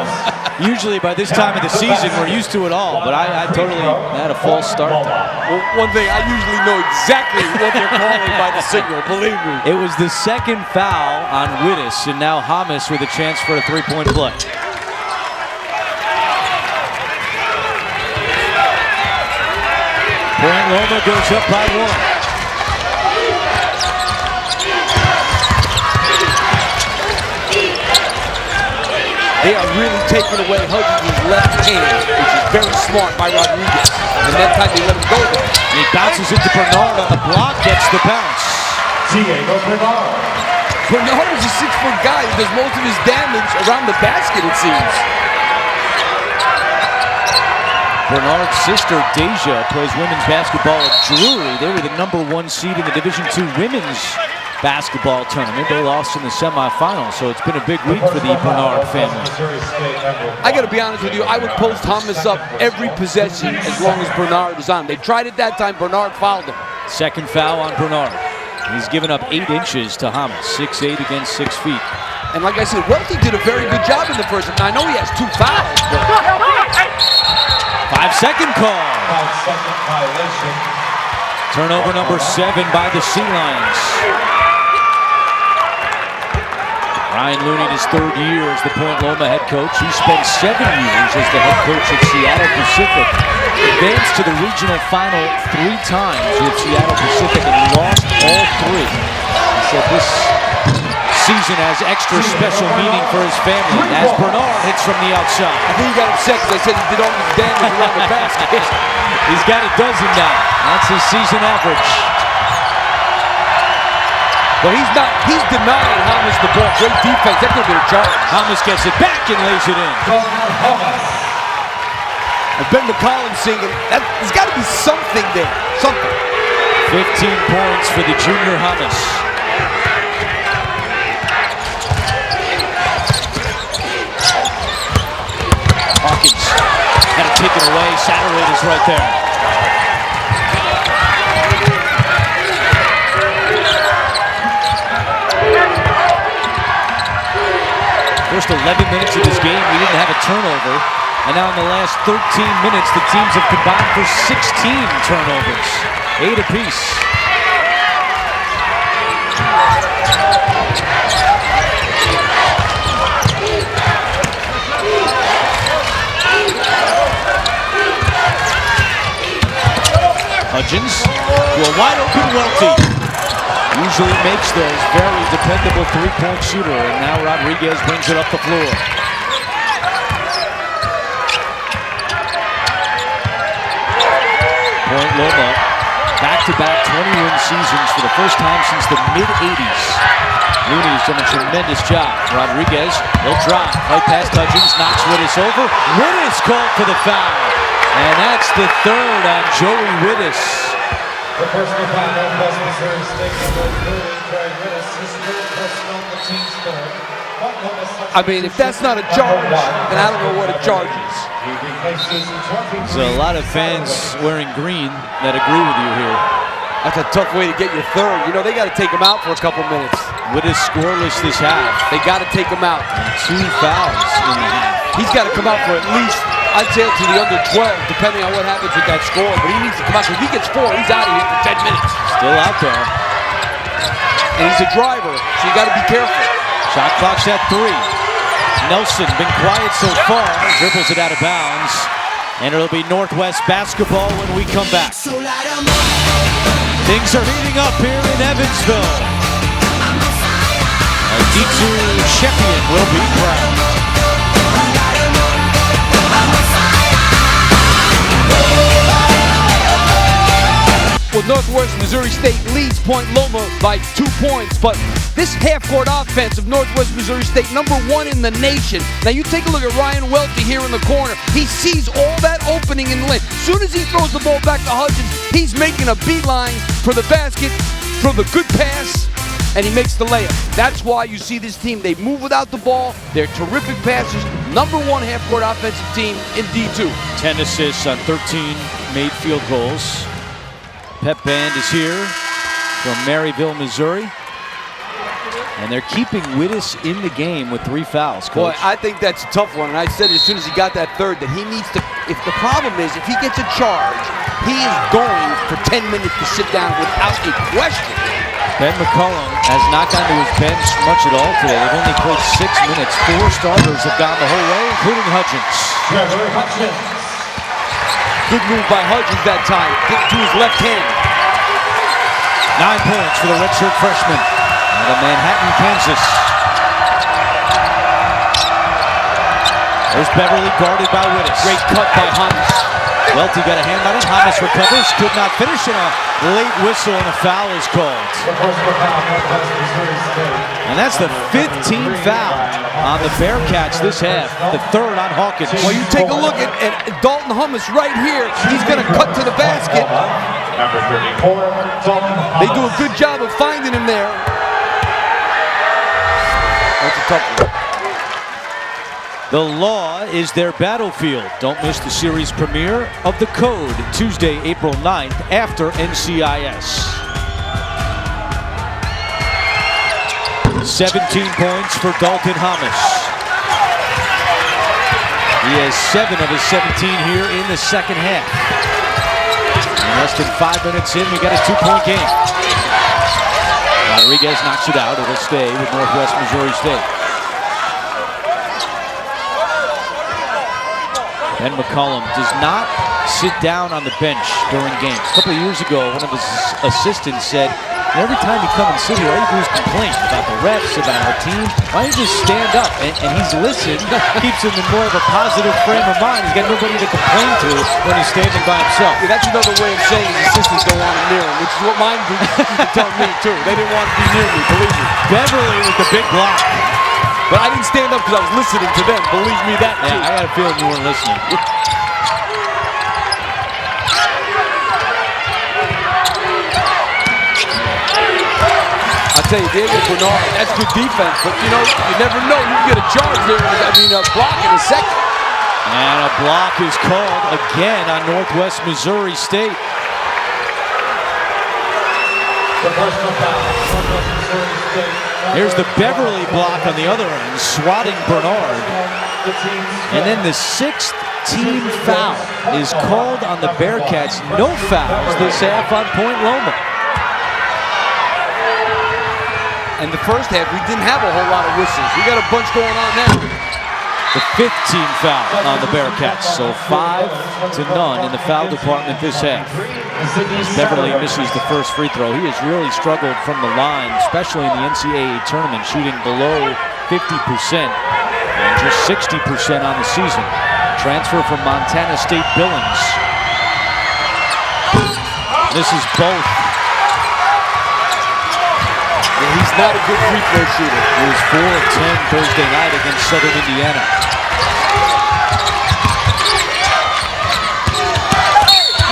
Usually by this time of the season, we're used to it all, but I totally had a false start there. Well, one thing, I usually know exactly what they're calling by the signal, believe me. It was the second foul on Wittes, and now Hamas with a chance for a 3-point play. Point Loma goes up by 1. They are really taking away Hudgens' left hand, which is very smart by Rodriguez. And that time they let him go there. And he bounces into Bernard on the block, gets the bounce. Diego Bernard. Bernard is a 6-foot guy who does most of his damage around the basket, it seems. Bernard's sister, Deja, plays women's basketball at Drury. They were the #1 seed in the Division II women's basketball tournament. They lost in the semifinals, so it's been a big week for the Bernard family. I got to be honest with you, I would post Hamas up every possession as long as Bernard is on. They tried it that time, Bernard fouled him. Second foul on Bernard. He's given up 8 inches to Hamas, 6'8" against 6 feet. And like I said, Welty did a very good job in the first one. Now, I know he has 2 fouls, but 5-second call. 5-second violation. Turnover number 7 by the Sea Lions. Ryan Looney in his 3rd year as the Point Loma head coach. He spent 7 years as the head coach at Seattle Pacific. Advanced to the regional final 3 times with Seattle Pacific and lost all 3. He said this season has extra special meaning for his family as Bernard hits from the outside. I think he got upset because I said he did all this damage around the basket. He's got a dozen now. That's his season average. But he's denying Hamas the ball. Great defense. That could have been a charge. Hamas gets it back and lays it in. And Ben McCollum singing, there's got to be something there. Something. 15 points for the junior Hamas. Hawkins had to take it away. Satterway is right there. First 11 minutes of this game, we didn't have a turnover. And now in the last 13 minutes, the teams have combined for 16 turnovers. 8 apiece. Hudgens to a wide open Welty. Usually makes those, very dependable 3-point shooter, and now Rodriguez brings it up the floor. Point Loma, back-to-back 20-win seasons for the first time since the mid-'80s. Looney's done a tremendous job. Rodriguez, he'll drive, right past Hudgens, knocks Wittes over. Wittes called for the foul. And that's the third on Joey Wittes. The personal foul, Northwest Missouri State number 30, Troy Wittes, his third personal, the team's third. I mean, if that's not a charge, then I don't know what a charge is. There's a lot of fans wearing green that agree with you here. That's a tough way to get your third. You know, they got to take him out for a couple minutes. Wittes scoreless this half. They got to take him out. 2 fouls in the half. He's got to come out for at least, I'd say, to the under 12, depending on what happens with that score. But he needs to come out. If he gets 4, he's out of here for 10 minutes. Still out there. And he's a driver, so you got to be careful. Shot clock's at 3. Nelson been quiet so far. Dribbles it out of bounds. And it'll be Northwest basketball when we come back. Things are heating up here in Evansville. A D2 champion will be crowned. Well, Northwest Missouri State leads Point Loma by 2 points, but this half-court offense of Northwest Missouri State, #1 in the nation. Now, you take a look at Ryan Welty here in the corner. He sees all that opening in the lane. As soon as he throws the ball back to Hudgens, he's making a beeline for the basket, for the good pass, and he makes the layup. That's why you see this team. They move without the ball. They're terrific passers. #1 half-court offensive team in D2. 10 assists on 13 made field goals. Pep Band is here from Maryville, Missouri. And they're keeping Wittes in the game with 3 fouls, Coach. Boy, I think that's a tough one. And I said as soon as he got that third that he needs to, if the problem is, if he gets a charge, he is going for 10 minutes to sit down without a question. Ben McCullum has not gone to his bench much at all today. They've only played 6 minutes. 4 starters have gone the whole way, including Hudgens. Good move by Hudgens that time. Get to his left hand. 9 points for the redshirt freshman out of Manhattan, Kansas. There's Beverly guarded by Wittes. Great cut by Hamas. Welty got a hand on it. Hamas recovers. Could not finish, and a late whistle and a foul is called. And that's the 15th foul on the Bearcats this half. The 3rd on Hawkins. Well, you take a look at Dalton Hummus right here. He's going to cut to the basket. Number 34, Dalton Hummus. They do a good job of finding him there. That's a tough one. The Law is their battlefield. Don't miss the series premiere of The Code, Tuesday, April 9th, after NCIS. 17 points for Dalton Hummus. He has 7 of his 17 here in the second half. And less than 5 minutes in, we got a 2-point game. Rodriguez knocks it out. It'll stay with Northwest Missouri State. Ben McCullum does not sit down on the bench during games. A couple of years ago, one of his assistants said, every time you come and sit here, all you do is complain about the refs, about our team. Why don't you just stand up? And he's listened, keeps him in more of a positive frame of mind. He's got nobody to complain to when he's standing by himself. Yeah, that's another way of saying his assistants don't want him near him, which is what mine tell me too. They didn't want to be near me, believe me. Beverly with the big block. But I didn't stand up because I was listening to them. Believe me that too. Yeah, I had a feeling you weren't listening. I'll tell you, Diego Bernard, that's good defense. But you know, you never know. You can get a charge there. A block in a second. And a block is called again on Northwest Missouri State. Here's the Beverly block on the other end, swatting Bernard. And then the 6th team foul is called on the Bearcats. No fouls this half on Point Loma. And the first half, we didn't have a whole lot of whistles. We got a bunch going on now. The 5th team foul on the Bearcats, so 5-0 in the foul department this half. As Beverly misses the first free throw, he has really struggled from the line, especially in the NCAA tournament, shooting below 50% and just 60% on the season. Transfer from Montana State Billings. Misses both. And he's not a good free throw shooter. He was 4 of 10 Thursday night against Southern Indiana.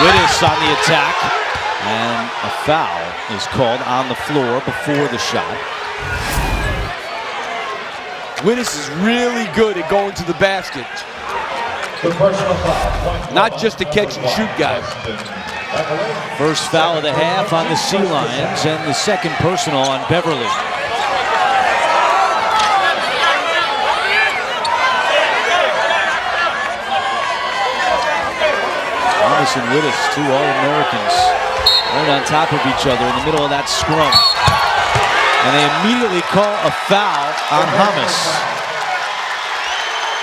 Wittes on the attack, and a foul is called on the floor before the shot. Wittes is really good at going to the basket. Not just a catch and shoot guy. First foul of the half on the Sea Lions, and the second personal on Beverly. Thomas and Wittes, two All-Americans, right on top of each other in the middle of that scrum. And they immediately call a foul on Hamas.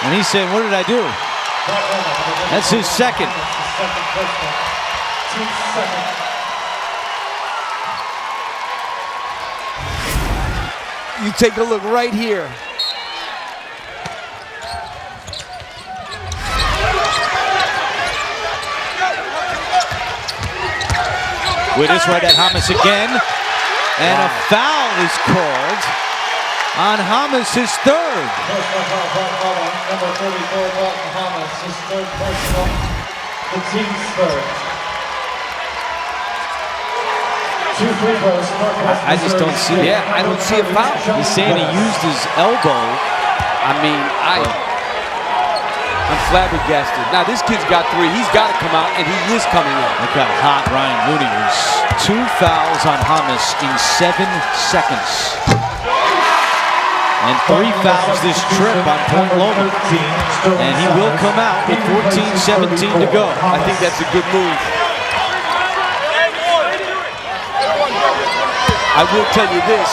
And he's saying, what did I do? That's his second. You take a look right here. Wittes right at Hamas again. And a foul is called on Hamas, his third. Number 34, Dalton Hamas, his third personal, the team's third. 2 free throws. I just don't see it. Yeah, I don't see a foul. He's saying he used his elbow. I mean, I'm flabbergasted. Now this kid's got 3. He's got to come out, and he is coming out. Look how hot Ryan Mooney is. 2 fouls on Hamas in 7 seconds. And 3 fouls this trip on Point Loma. And he will come out with 14-17 to go. I think that's a good move. I will tell you this,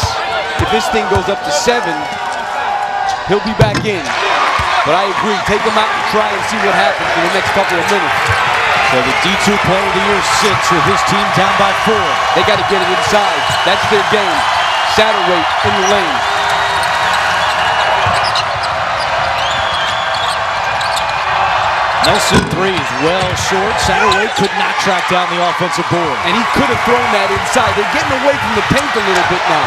if this thing goes up to 7, he'll be back in. But I agree, take him out and try and see what happens in the next couple of minutes. So the D2 Player of the Year sits with his team down by 4. They got to get it inside. That's their game. Satterweight in the lane. Nelson 3 is well short. Satterweight could not track down the offensive board. And he could have thrown that inside. They're getting away from the paint a little bit now.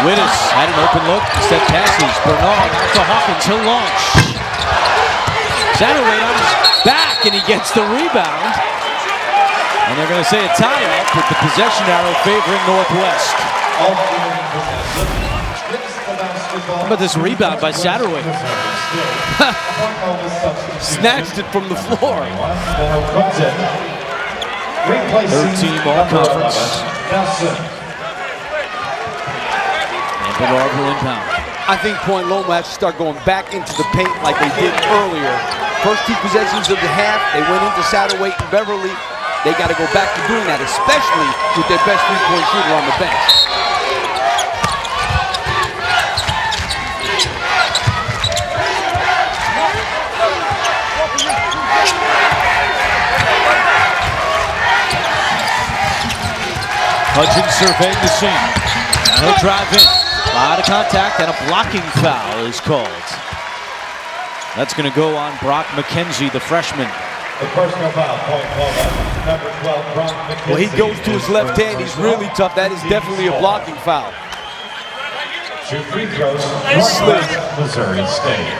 Wittes had an open look, instead passes. Bernard out to Hawkins, he'll launch. Satterweight on his back, and he gets the rebound. And they're going to say a tie-up with the possession arrow favoring Northwest. How about this rebound by Satterweight? Snatched it from the floor. 13 all-conference. And Bernard will inbound. I think Point Loma has to start going back into the paint like they did earlier. First 2 possessions of the half, they went into Satterweight and Beverly. They got to go back to doing that, especially with their best 3-point shooter on the bench. Hudgens surveying the scene. Now he'll drive in. A lot of contact, and a blocking foul is called. That's going to go on Brock McKenzie, the freshman. The personal foul, Point Loma, number 12, Brock McKenzie. Well, he goes to his left hand. He's really tough. That is definitely a blocking foul. 2 free throws. Northwest Missouri State.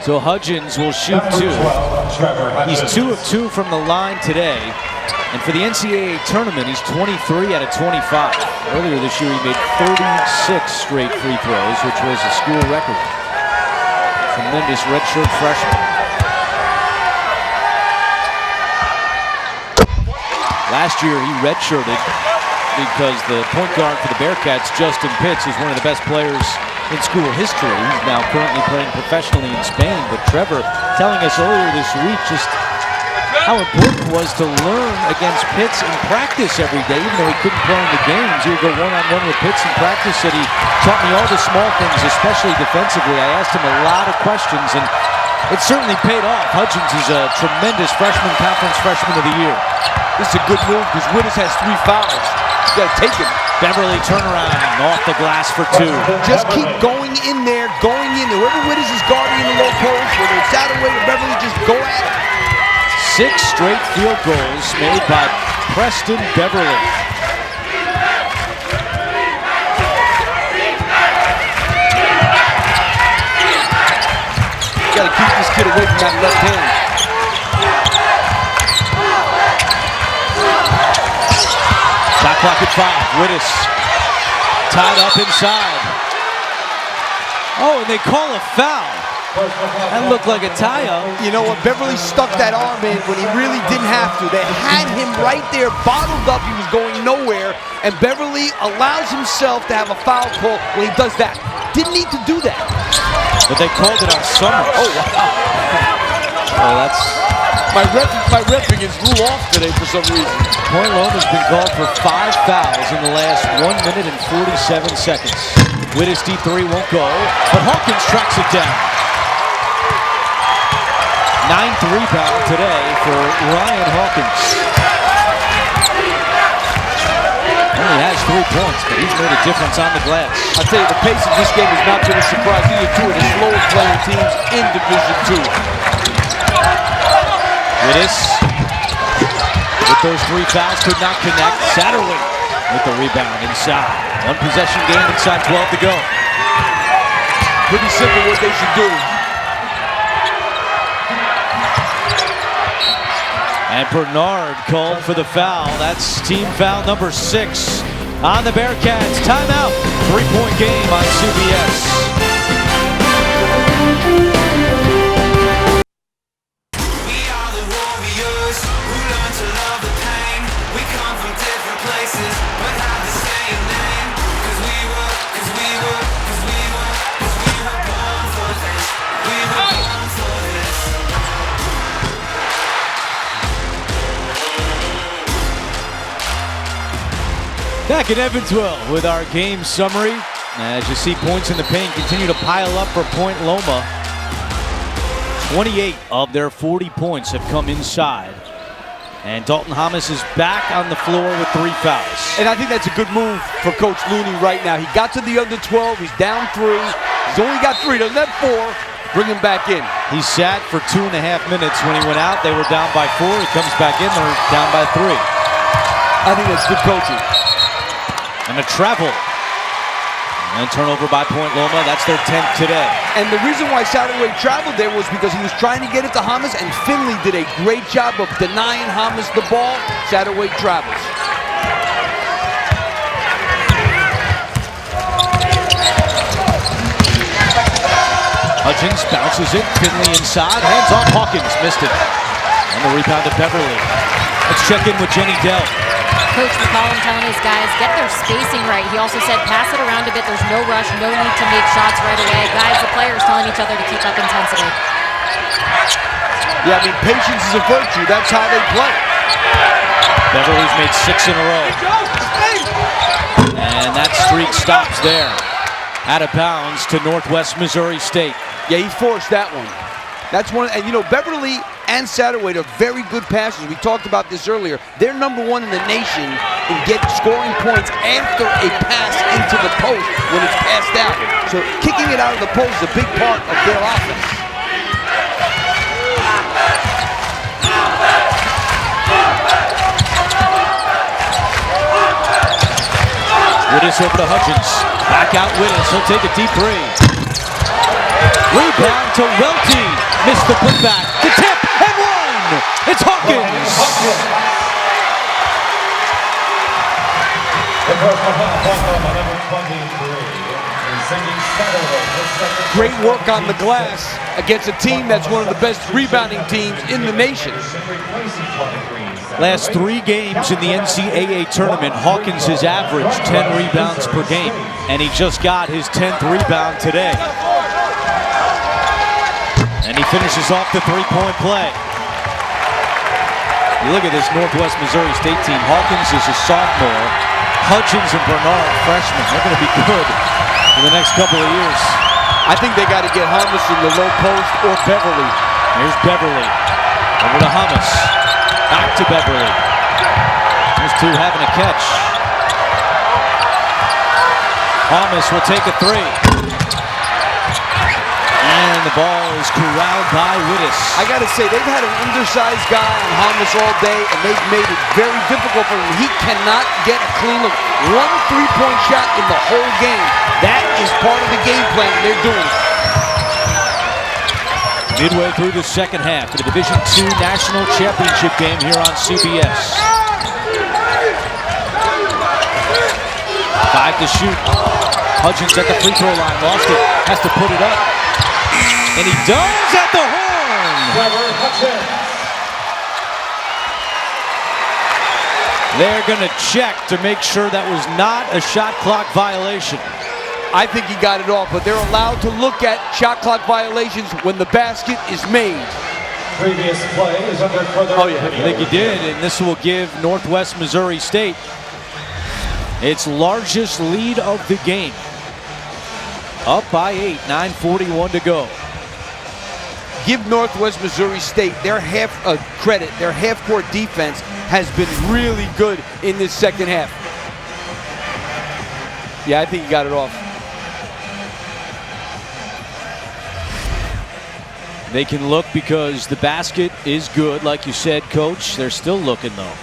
So Hudgens will shoot 2. He's 2 of 2 from the line today. And for the NCAA tournament, he's 23 out of 25. Earlier this year, he made 36 straight free throws, which was a school record. Tremendous redshirt freshman. Last year, he redshirted because the point guard for the Bearcats, Justin Pitts, is one of the best players in school history. He's now currently playing professionally in Spain. But Trevor telling us earlier this week just how important it was to learn against Pitts in practice every day, even though he couldn't play in the games. He would go one-on-one with Pitts in practice, and he taught me all the small things, especially defensively. I asked him a lot of questions, and it certainly paid off. Hudgens is a tremendous freshman, conference freshman of the year. This is a good move because Wittes has 3 fouls. You got to take him. Beverly turnaround off the glass for two. Just keep going in there, Whoever Witters is guarding in the low post, whether it's Satterway or Beverly, just go at it. 6 straight field goals made by Preston Beverly. You gotta keep this kid away from that left hand. Shot clock at 5. Wittes tied up inside. Oh, and they call a foul. That looked like a tie-up. You know what? Beverly stuck that arm in when he really didn't have to. They had him right there, bottled up. He was going nowhere, and Beverly allows himself to have a foul call when he does that. Didn't need to do that. But they called it on Summers. Oh, wow. Oh, that's... My repping is blew off today for some reason. Point Loma's been called for 5 fouls in the last 1 minute and 47 seconds. Wittes D3 won't go, but Hawkins tracks it down. 9th rebound today for Ryan Hawkins. Only has 3 points, but he's made a difference on the glass. I'll tell you, the pace of this game has not been a surprise. These are 2 of the slowest playing teams in Division II. Wittes with those 3 fouls could not connect. Satterway with the rebound inside. 1 possession game inside 12 to go. Pretty simple what they should do. And Bernard called for the foul. That's team foul number 6 on the Bearcats. Timeout. 3-point game on CBS. Back in Evansville with our game summary. As you see, points in the paint continue to pile up for Point Loma. 28 of their 40 points have come inside. And Dalton Hamas is back on the floor with 3 fouls. And I think that's a good move for Coach Looney right now. He got to the under 12. He's down 3. He's only got 3. Doesn't have 4. Bring him back in. He sat for 2.5 minutes when he went out. They were down by 4. He comes back in. They're down by 3. I think that's good coaching. And a travel. And turnover by Point Loma. That's their 10th today. And the reason why Satterway traveled there was because he was trying to get it to Hamas, and Finley did a great job of denying Hamas the ball. Satterway travels. Hutchins bounces it. Finley inside. Hands off Hawkins. Missed it. And the rebound to Beverly. Let's check in with Jenny Dell. Coach McCollum telling his guys, get their spacing right. He also said, pass it around a bit. There's no rush, no need to make shots right away. Guys, the players telling each other to keep up intensity. Yeah, I mean, patience is a virtue. That's how they play. Beverly's made 6 in a row. And that streak stops there. Out of bounds to Northwest Missouri State. Yeah, he forced that one. That's one, and you know, Beverly and Satterway are very good passers. We talked about this earlier. They're number 1 in the nation in scoring points after a pass into the post when it's passed out. So kicking it out of the post is a big part of their offense. Wittes over to Hutchins. Back out Wittes. He'll take a deep 3. Rebound to Welty. Missed the putback. The tip and 1. It's Hawkins. Great work on the glass against a team that's one of the best rebounding teams in the nation. Last 3 games in the NCAA tournament, Hawkins has averaged 10 rebounds per game, and he just got his 10th rebound today. And he finishes off the 3-point play. You look at this Northwest Missouri State team. Hawkins is a sophomore. Hutchins and Bernard, freshmen. They're going to be good for the next couple of years. I think they got to get Hamas in the low post or Beverly. Here's Beverly. Over to Hamas. Back to Beverly. Those 2 having a catch. Thomas will take a three. And the ball is corralled by Wittes. I got to say, they've had an undersized guy on Hamas all day, and they've made it very difficult for him. He cannot get a clean look. 1 3-point shot in the whole game. That is part of the game plan. They're doing it. Midway through the second half of the Division II National Championship game here on CBS. 5 to shoot. Hudgens at the free throw line, lost it, has to put it up. And he does at the horn! They're gonna check to make sure that was not a shot clock violation. I think he got it off, but they're allowed to look at shot clock violations when the basket is made. Previous play is under further I think he did, and this will give Northwest Missouri State its largest lead of the game. Up by 8, 9:41 to go. Give Northwest Missouri State their credit. Their half-court defense has been really good in this second half. Yeah, I think he got it off. They can look because the basket is good, like you said, Coach. They're still looking, though.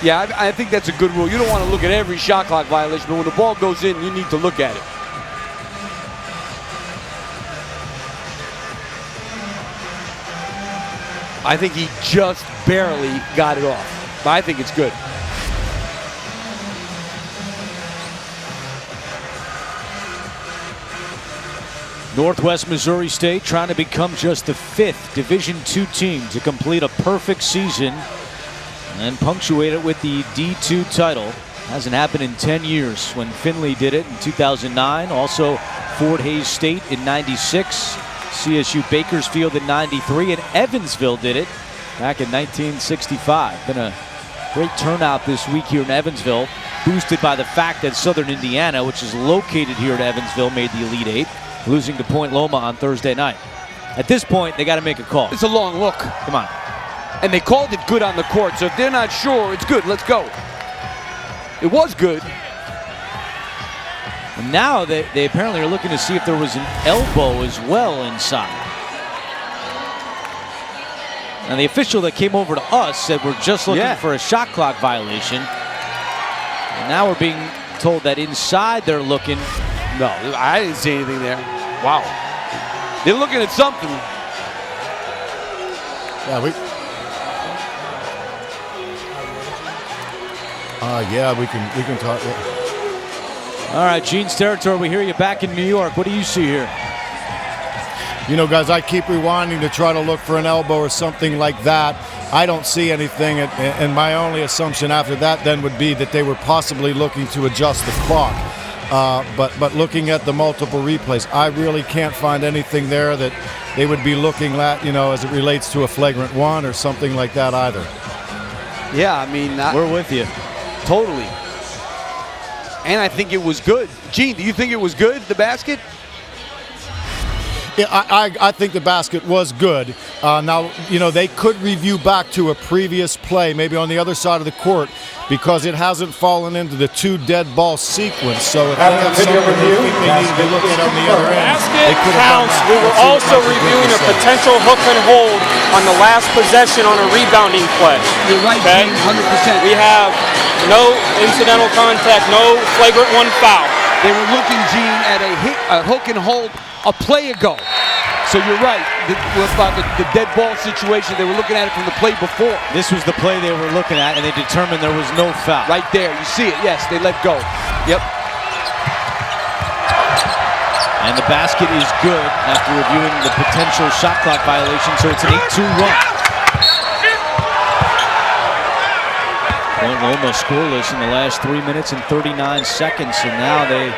Yeah, I think that's a good rule. You don't want to look at every shot clock violation, but when the ball goes in, you need to look at it. I think he just barely got it off, but I think it's good. Northwest Missouri State trying to become just the 5th Division II team to complete a perfect season and punctuate it with the D2 title. Hasn't happened in 10 years. When Findlay did it in 2009, also Fort Hays State in 96, CSU Bakersfield in 93, and Evansville did it back in 1965. Been a great turnout this week here in Evansville, boosted by the fact that Southern Indiana, which is located here at Evansville, made the Elite Eight, losing to Point Loma on Thursday night. At this point, they got to make a call. It's a long look. Come on. And they called it good on the court, so if they're not sure, it's good. Let's go. It was good. And now they apparently are looking to see if there was an elbow as well inside. And the official that came over to us said we're just looking for a shot clock violation. And now we're being told that inside they're looking. No, I didn't see anything there. Wow. They're looking at something. Yeah, we can talk. All right, Gene's territory. We hear you back in New York. What do you see here? You know, guys, I keep rewinding to try to look for an elbow or something like that. I don't see anything, and my only assumption after that then would be that they were possibly looking to adjust the clock. But looking at the multiple replays, I really can't find anything there that they would be looking at, you know, as it relates to a flagrant one or something like that either. Yeah, I mean, we're with you. Totally. And I think it was good. Gene, do you think it was good, the basket? Yeah, I think the basket was good. Now, you know, they could review back to a previous play, maybe on the other side of the court, because it hasn't fallen into the 2 dead ball sequence. So if they have something they think they need to look at on the other end, they could have done that. We were also reviewing a potential hook and hold on the last possession on a rebounding play. You're right, okay? Gene, 100%. We have no incidental contact, no flagrant one foul. They were looking, Gene, at a hook and hold a play ago. So you're right, about the dead ball situation, they were looking at it from the play before. This was the play they were looking at, and they determined there was no foul. Right there, you see it, yes, they let go. Yep. And the basket is good after reviewing the potential shot clock violation, so it's an 8-2 run. Point Loma scoreless in the last 3 minutes and 39 seconds, and now they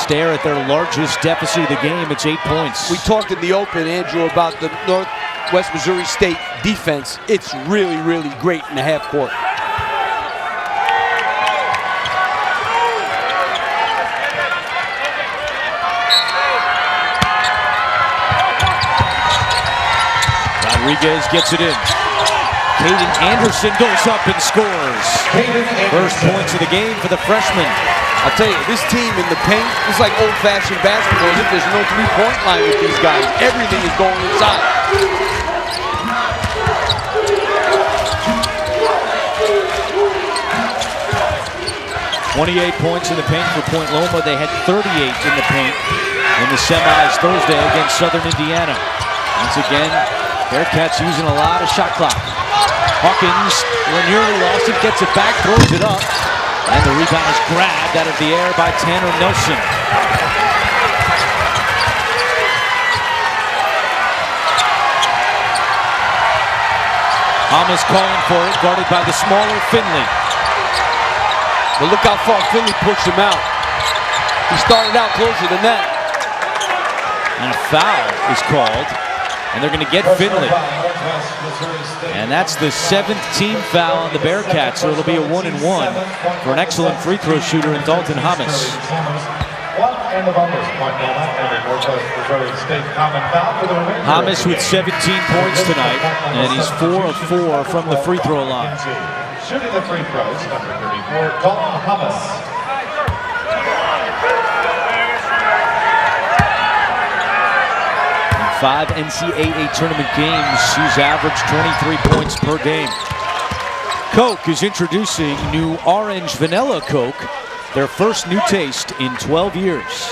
stare at their largest deficit of the game. It's 8 points. We talked in the open, Andrew, about the Northwest Missouri State defense. It's really, really great in the half court. Rodriguez gets it in. Caden Anderson goes up and scores. First points of the game for the freshman. I'll tell you, this team in the paint is like old-fashioned basketball. There's no three-point line with these guys. Everything is going inside. 28 points in the paint for Point Loma. They had 38 in the paint in the semis Thursday against Southern Indiana. Once again, Bearcats using a lot of shot clock. Hawkins nearly lost it, gets it back, throws it up, and the rebound is grabbed out of the air by Tanner Nelson. Hamas calling for it, guarded by the smaller Finley. But look how far Finley pushed him out. He started out closer than that. And a foul is called, and they're going to get Finley. And that's the 7th team foul on the Bearcats, so it'll be a 1-and-1 for an excellent free throw shooter in Dalton Hamas. Hamas with 17 points tonight, and he's 4 of 4 from the free throw line. Shooting the free throws, number 34, Dalton Hamas. 5 NCAA tournament games, he's averaged 23 points per game. Coke is introducing new Orange Vanilla Coke, their first new taste in 12 years.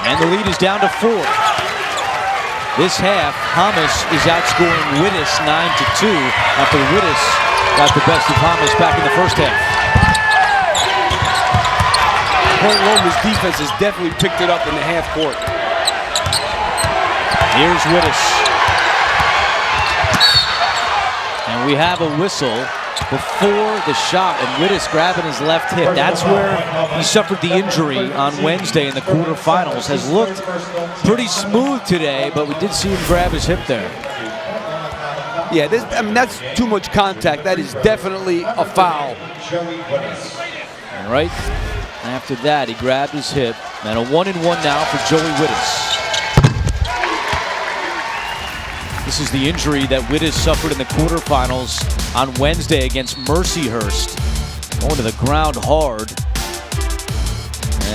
And the lead is down to 4. This half, Hamas is outscoring Wittes 9-2 after Wittes got the best of Hamas back in the first half. Point Loma's defense has definitely picked it up in the half court. Here's Wittes. And we have a whistle before the shot, and Wittes grabbing his left hip. That's where he suffered the injury on Wednesday in the quarterfinals. Has looked pretty smooth today, but we did see him grab his hip there. Yeah, that's too much contact. That is definitely a foul. All right. After that, he grabbed his hip. And a 1-and-1 now for Joey Wittes. This is the injury that Wittes suffered in the quarterfinals on Wednesday against Mercyhurst. Going to the ground hard.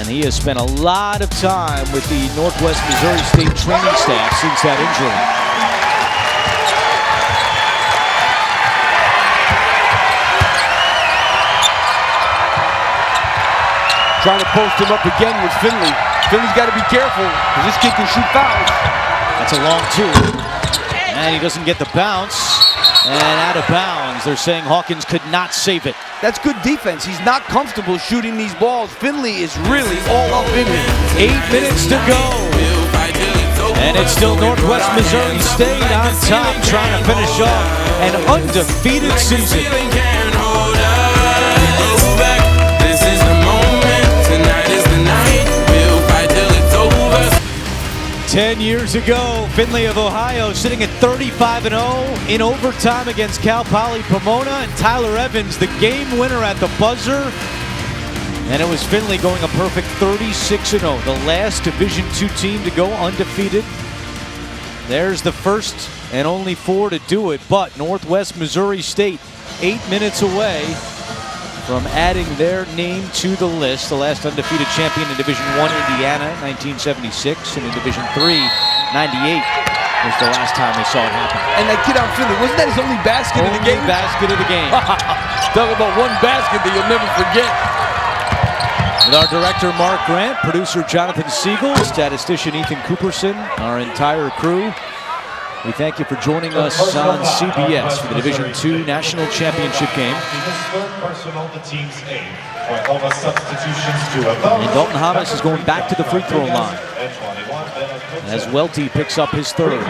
And he has spent a lot of time with the Northwest Missouri State training staff since that injury. Trying to post him up again with Finley. Finley's got to be careful because this kid can shoot fouls. That's a long 2. And he doesn't get the bounce. And out of bounds. They're saying Hawkins could not save it. That's good defense. He's not comfortable shooting these balls. Finley is really all up in him. 8 minutes to go. And it's still Northwest Missouri State on top, trying to finish off an undefeated season. 10 years ago, Finley of Ohio sitting at 35-0 in overtime against Cal Poly Pomona, and Tyler Evans, the game winner at the buzzer. And it was Finley going a perfect 36-0, the last Division II team to go undefeated. There's the first and only 4 to do it, but Northwest Missouri State 8 minutes away from adding their name to the list. The last undefeated champion in Division I, Indiana, 1976, and in Division III, 98 was the last time they saw it happen. And that kid on Finley, wasn't that his only basket of the game? Only basket of the game. Talk about one basket that you'll never forget. With our director, Mark Grant, producer, Jonathan Siegel, statistician, Ethan Cooperson, our entire crew, we thank you for joining us on CBS for the Division II National Championship game. And Dalton Hamas is going back to the free throw line as Welty picks up his 3rd.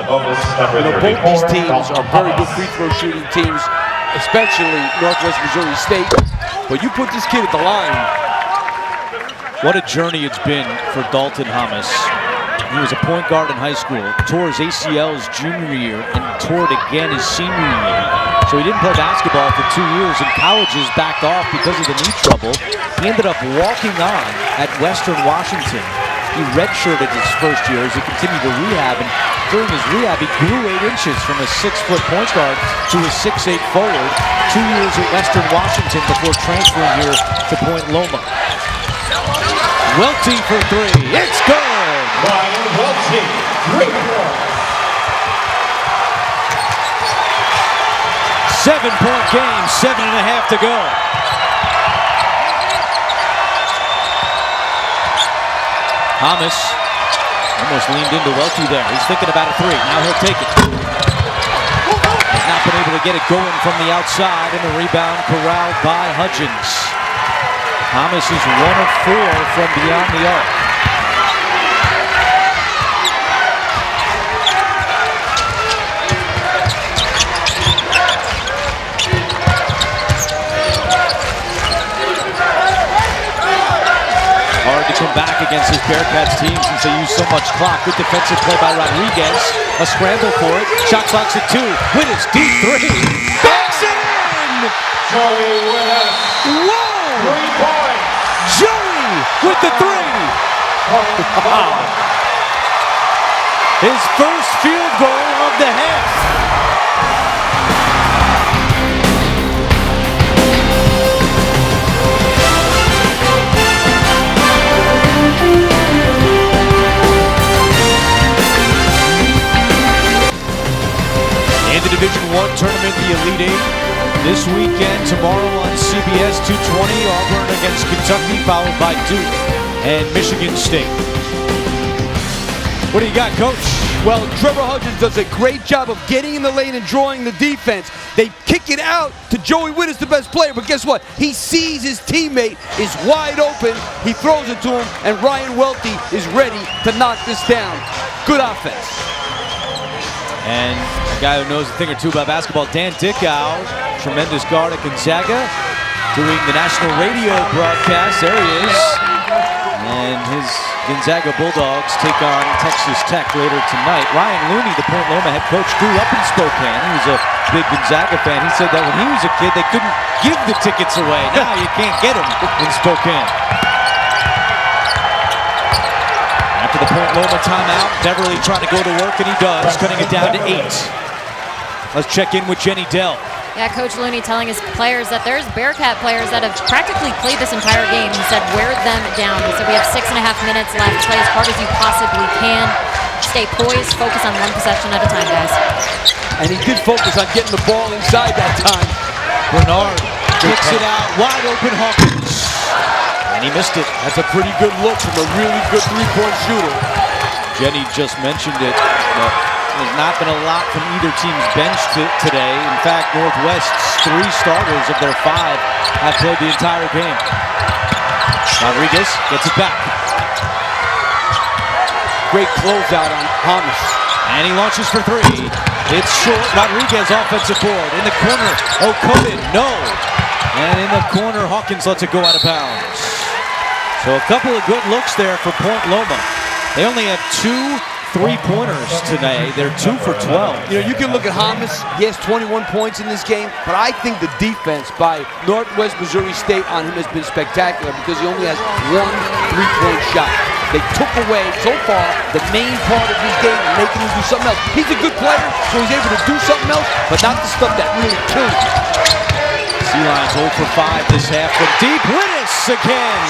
Both these teams are very good free throw shooting teams, especially Northwest Missouri State. But you put this kid at the line. What a journey it's been for Dalton Hamas. He was a point guard in high school, tore his ACL his junior year, and tore it again his senior year. So he didn't play basketball for 2 years, and colleges backed off because of the knee trouble. He ended up walking on at Western Washington He redshirted his first year as he continued to rehab, and during his rehab, he grew 8 inches from a 6-foot point guard to a 6'8" forward. 2 years at Western Washington before transferring here to Point Loma. Welty for 3. It's good! Ryan Welty, 3 points. 7-point game, 7.5 to go. Thomas almost leaned into Welty there. He's thinking about a 3. Now he'll take it. Has not been able to get it going from the outside, and the rebound corralled by Hudgens. Thomas is 1 of 4 from beyond the arc. Hard to come back against this Bearcats team since they use so much clock. Good defensive play by Rodriguez. A scramble for it. Shot clock's at 2. Wittes, deep 3. Backs it in! Joey Wittes. Whoa! 3 points. Joey with the 3. Wow. His first field goal of the half. In the Division I tournament, the Elite Eight, this weekend, tomorrow on CBS 220, Auburn against Kentucky, followed by Duke and Michigan State. What do you got, Coach? Well, Trevor Hudgens does a great job of getting in the lane and drawing the defense. They kick it out to Joey Wittes, the best player, but guess what? He sees his teammate is wide open, he throws it to him, and Ryan Welty is ready to knock this down. Good offense. And a guy who knows a thing or two about basketball, Dan Dickau, tremendous guard at Gonzaga, doing the national radio broadcast. There he is. And his Gonzaga Bulldogs take on Texas Tech later tonight. Ryan Looney, the Point Loma head coach, grew up in Spokane. He was a big Gonzaga fan. He said that when he was a kid, they couldn't give the tickets away. Now you can't get them in Spokane. After the Point Loma timeout, Beverly trying to go to work, and he does, cutting it down to 8. Let's check in with Jenny Dell. Yeah, Coach Looney telling his players that there's Bearcat players that have practically played this entire game. He said, wear them down. He said, we have 6.5 minutes left. Play as hard as you possibly can. Stay poised. Focus on one possession at a time, guys. And he did focus on getting the ball inside that time. Bernard kicks it out. Wide open Hawkins. And he missed it. That's a pretty good look from a really good three-point shooter. Jenny just mentioned it. There's not been a lot from either team's bench today. In fact, Northwest's 3 starters of their 5 have played the entire game. Rodriguez gets it back. Great closeout on Thomas. And he launches for 3. It's short. Rodriguez offensive board. In the corner. O'Connor, no. And in the corner, Hawkins lets it go out of bounds. So a couple of good looks there for Point Loma. They only have 2 3-pointers today. They're 2 for 12. You know, you can look at Hamas. He has 21 points in this game, but I think the defense by Northwest Missouri State on him has been spectacular because he only has 1 3-point shot. They took away, so far, the main part of his game and making him do something else. He's a good player, so he's able to do something else, but not the stuff that really kills him. Sea Lions 0 for 5 this half from deep. Wittes again.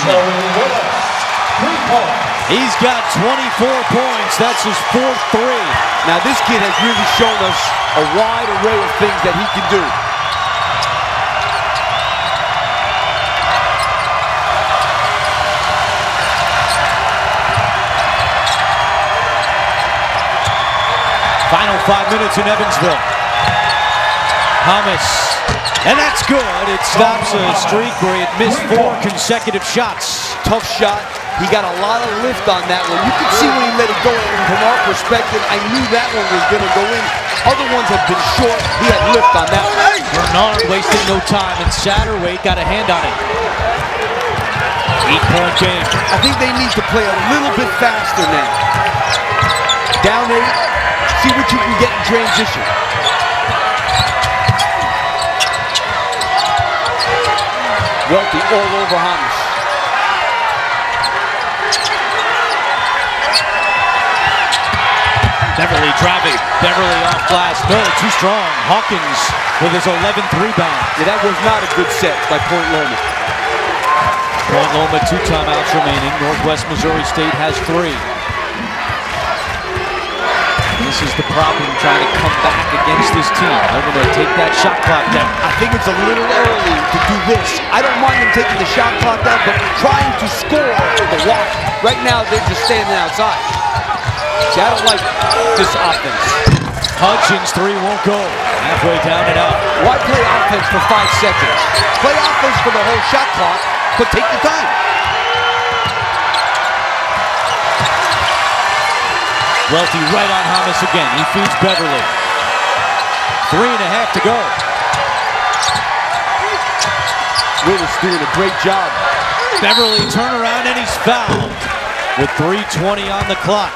He's got 24 points. That's his 4th 3. Now this kid has really shown us a wide array of things that he can do. Final 5 minutes in Evansville. Thomas. And that's good. It stops a streak where he had missed 4 consecutive shots. Tough shot. He got a lot of lift on that one. You could see when he let it go, and from our perspective, I knew that one was going to go in. Other ones have been short. He had lift on that one. Bernard wasting no time, and Satterwhite got a hand on it. 8-point game. I think they need to play a little bit faster now. Down 8. See what you can get in transition. Welty all over Hamas. Beverly driving. Beverly off glass. No, too strong. Hawkins with his 11th rebound. Yeah, that was not a good set by Point Loma. Point Loma, 2 timeouts remaining. Northwest Missouri State has 3. This is the problem, trying to come back against this team. They're going to take that shot clock down. I think it's a little early to do this. I don't mind them taking the shot clock down, but trying to score with the walk. Right now, they're just standing outside. See, I don't like this offense. Hutchins, 3 won't go. Halfway down and out. Why play offense for 5 seconds? Play offense for the whole shot clock, but take your time. Welty right on Hamas again. He feeds Beverly. 3.5 to go. Willis doing a great job. Beverly turn around and he's fouled with 3:20 on the clock.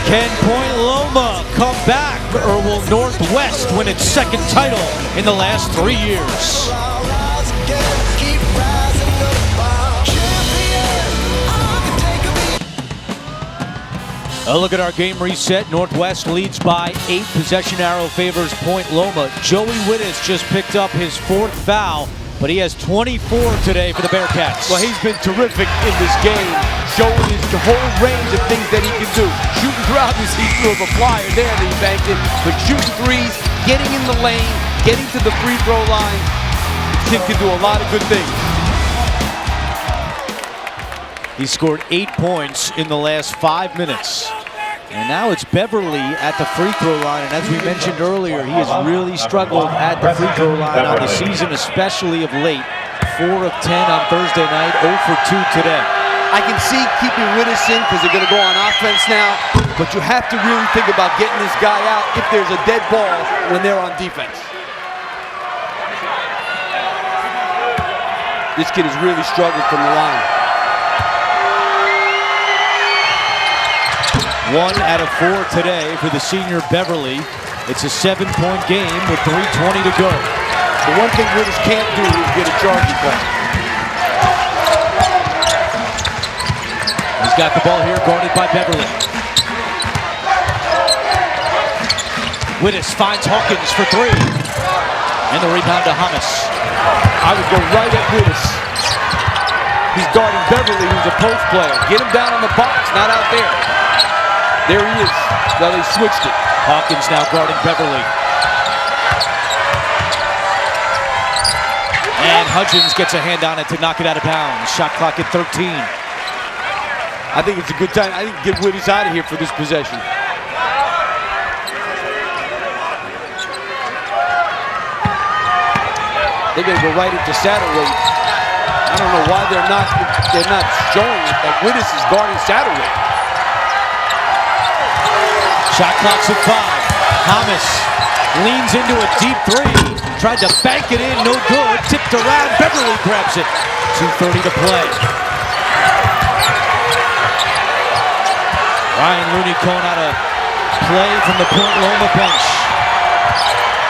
Can Point Loma come back, or will Northwest win its 2nd title in the last 3 years? A look at our game reset. Northwest leads by 8. Possession arrow favors Point Loma. Joey Wittes just picked up his 4th foul, but he has 24 today for the Bearcats. Well, he's been terrific in this game, showing his whole range of things that he can do. Shooting through, obviously, he threw up a flyer there that he banked it, but shooting threes, getting in the lane, getting to the free throw line. The kid can do a lot of good things. He scored 8 points in the last 5 minutes. And now it's Beverly at the free throw line. And as we mentioned earlier, he has really struggled at the free throw line on the season, especially of late. 4 of 10 on Thursday night, 0 for 2 today. I can see keeping Wittes in because they're going to go on offense now. But you have to really think about getting this guy out if there's a dead ball when they're on defense. This kid has really struggled from the line. 1 out of 4 today for the senior Beverly. It's a 7-point game with 3:20 to go. The one thing Wittes can't do is get a charging call. He's got the ball here, guarded by Beverly. Wittes finds Hawkins for 3. And the rebound to Hamas. I would go right at Wittes. He's guarding Beverly, who's a post player. Get him down on the box, not out there. There he is. Now they switched it. Hawkins now guarding Beverly. And Hutchins gets a hand on it to knock it out of bounds. Shot clock at 13. I think it's a good time. I think get Wittes out of here for this possession. They're going to go right into Satterweight. I don't know why they're not showing it that Wittes is guarding Satterweight. Shot clock's at 5. Hamas leans into a deep 3. Tried to bank it in, no good. Tipped around, Beverly grabs it. 2:30 to play. Ryan Looney calling out a play from the Point Loma bench.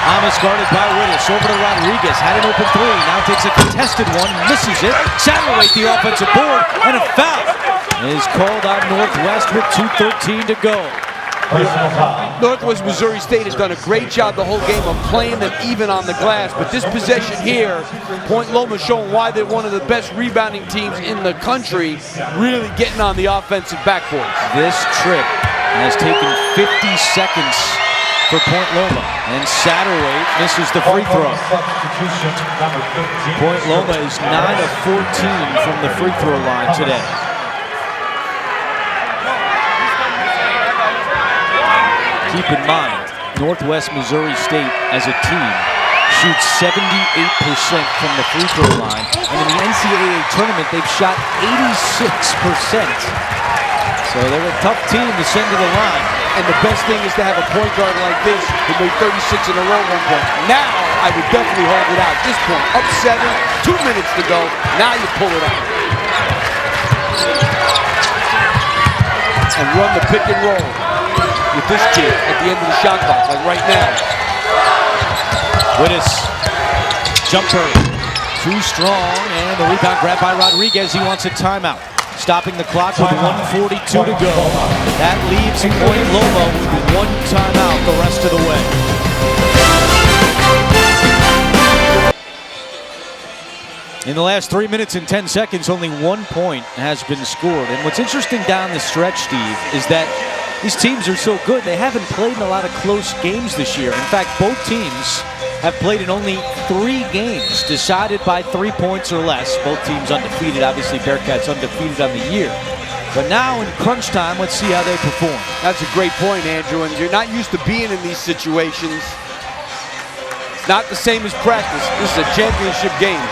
Hamas guarded by Wittes. Over to Rodriguez. Had an open 3. Now takes a contested one. Misses it. Satterweight the offensive board. And a foul is called on Northwest with 2:13 to go. Northwest Missouri State has done a great job the whole game of playing them even on the glass, but this possession here, Point Loma showing why they're one of the best rebounding teams in the country, really getting on the offensive backboard. This trip has taken 50 seconds for Point Loma, and Satterweight misses the free throw. Point Loma is 9 of 14 from the free throw line today. Keep in mind, Northwest Missouri State as a team shoots 78% from the free throw line, and in the NCAA tournament they've shot 86%. So they're a tough team to send to the line. And the best thing is to have a point guard like this who made 36 in a row at one point. Now I would definitely hold it out. At this point, up 7, 2 minutes to go. Now you pull it out. And run the pick and roll with this kid at the end of the shot clock, like right now. Wittes, jumper, too strong, and the rebound grabbed by Rodriguez. He wants a timeout. stopping the clock with 1:42 to go. That leaves Point Loma with 1 timeout the rest of the way. In the last 3 minutes and 10 seconds, only 1 point has been scored. And what's interesting down the stretch, Steve, is that these teams are so good. They haven't played in a lot of close games this year. In fact, both teams have played in only 3 games decided by 3 points or less. Both teams undefeated. Obviously, Bearcats undefeated on the year. But now in crunch time, let's see how they perform. That's a great point, Andrew. And you're not used to being in these situations. It's not the same as practice. This is a championship game.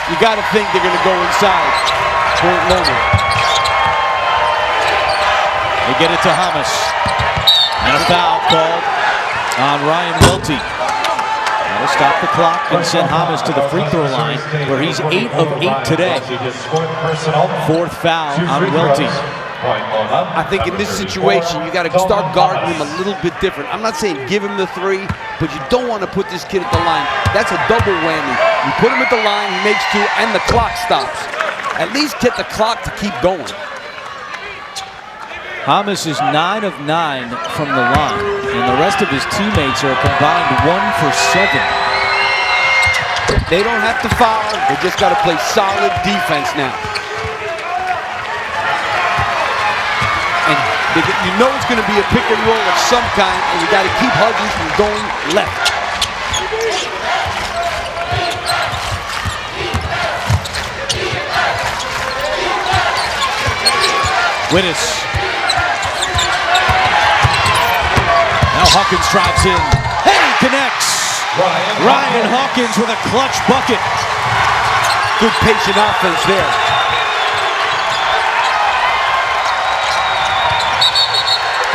You got to think they're going to go inside. Point Loma. They get it to Hamas. And a foul called on Ryan Welty. That'll stop the clock and send Hamas to the free throw line, where he's 8 of 8 today. 4th foul on Welty. I think in this situation, you got to start guarding him a little bit different. I'm not saying give him the 3, but you don't want to put this kid at the line. That's a double whammy. You put him at the line, he makes 2, and the clock stops. At least get the clock to keep going. Hamas is 9 of 9 from the line, and the rest of his teammates are a combined 1 for 7. They don't have to foul. They just got to play solid defense now. And you know it's going to be a pick and roll of some kind, and you got to keep Hudgens from going left. Wittes. Now Hawkins drives in. Hey, connects. Ryan Hawkins with a clutch bucket. Good patient offense there.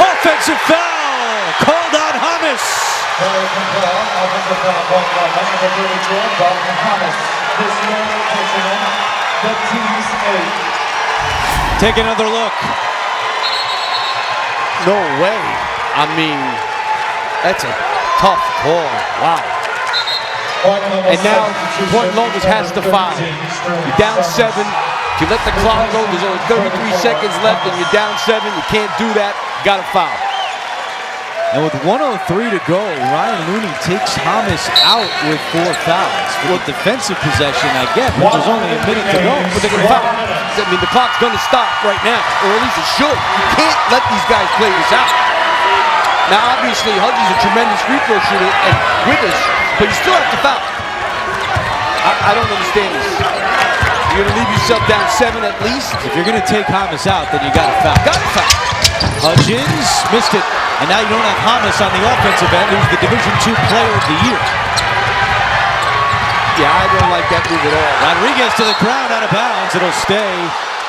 Offensive foul called on Hamas. Take another look. No way. I mean, that's a tough call. Wow. And now Point Loma has to foul. You're down 7. You let the clock go. There's only 33 seconds left, and you're down 7. You can't do that. Got to foul. And with 1:03 to go, Ryan Looney takes Hamas out with 4 fouls. For the defensive possession, I get, but there's only a minute to go. But they're going to foul. I mean, the clock's going to stop right now, or at least it should. You can't let these guys play this out. Now, obviously, Hudgens is a tremendous free throw shooter and with us, but you still have to foul. I don't understand this. You're going to leave yourself down 7 at least? If you're going to take Hamas out, then you got to foul. Got to foul. Hudgens missed it. And now you don't have Hamas on the offensive end, who's the Division II Player of the Year. Yeah, I don't like that move at all. Rodriguez to the ground, out of bounds. It'll stay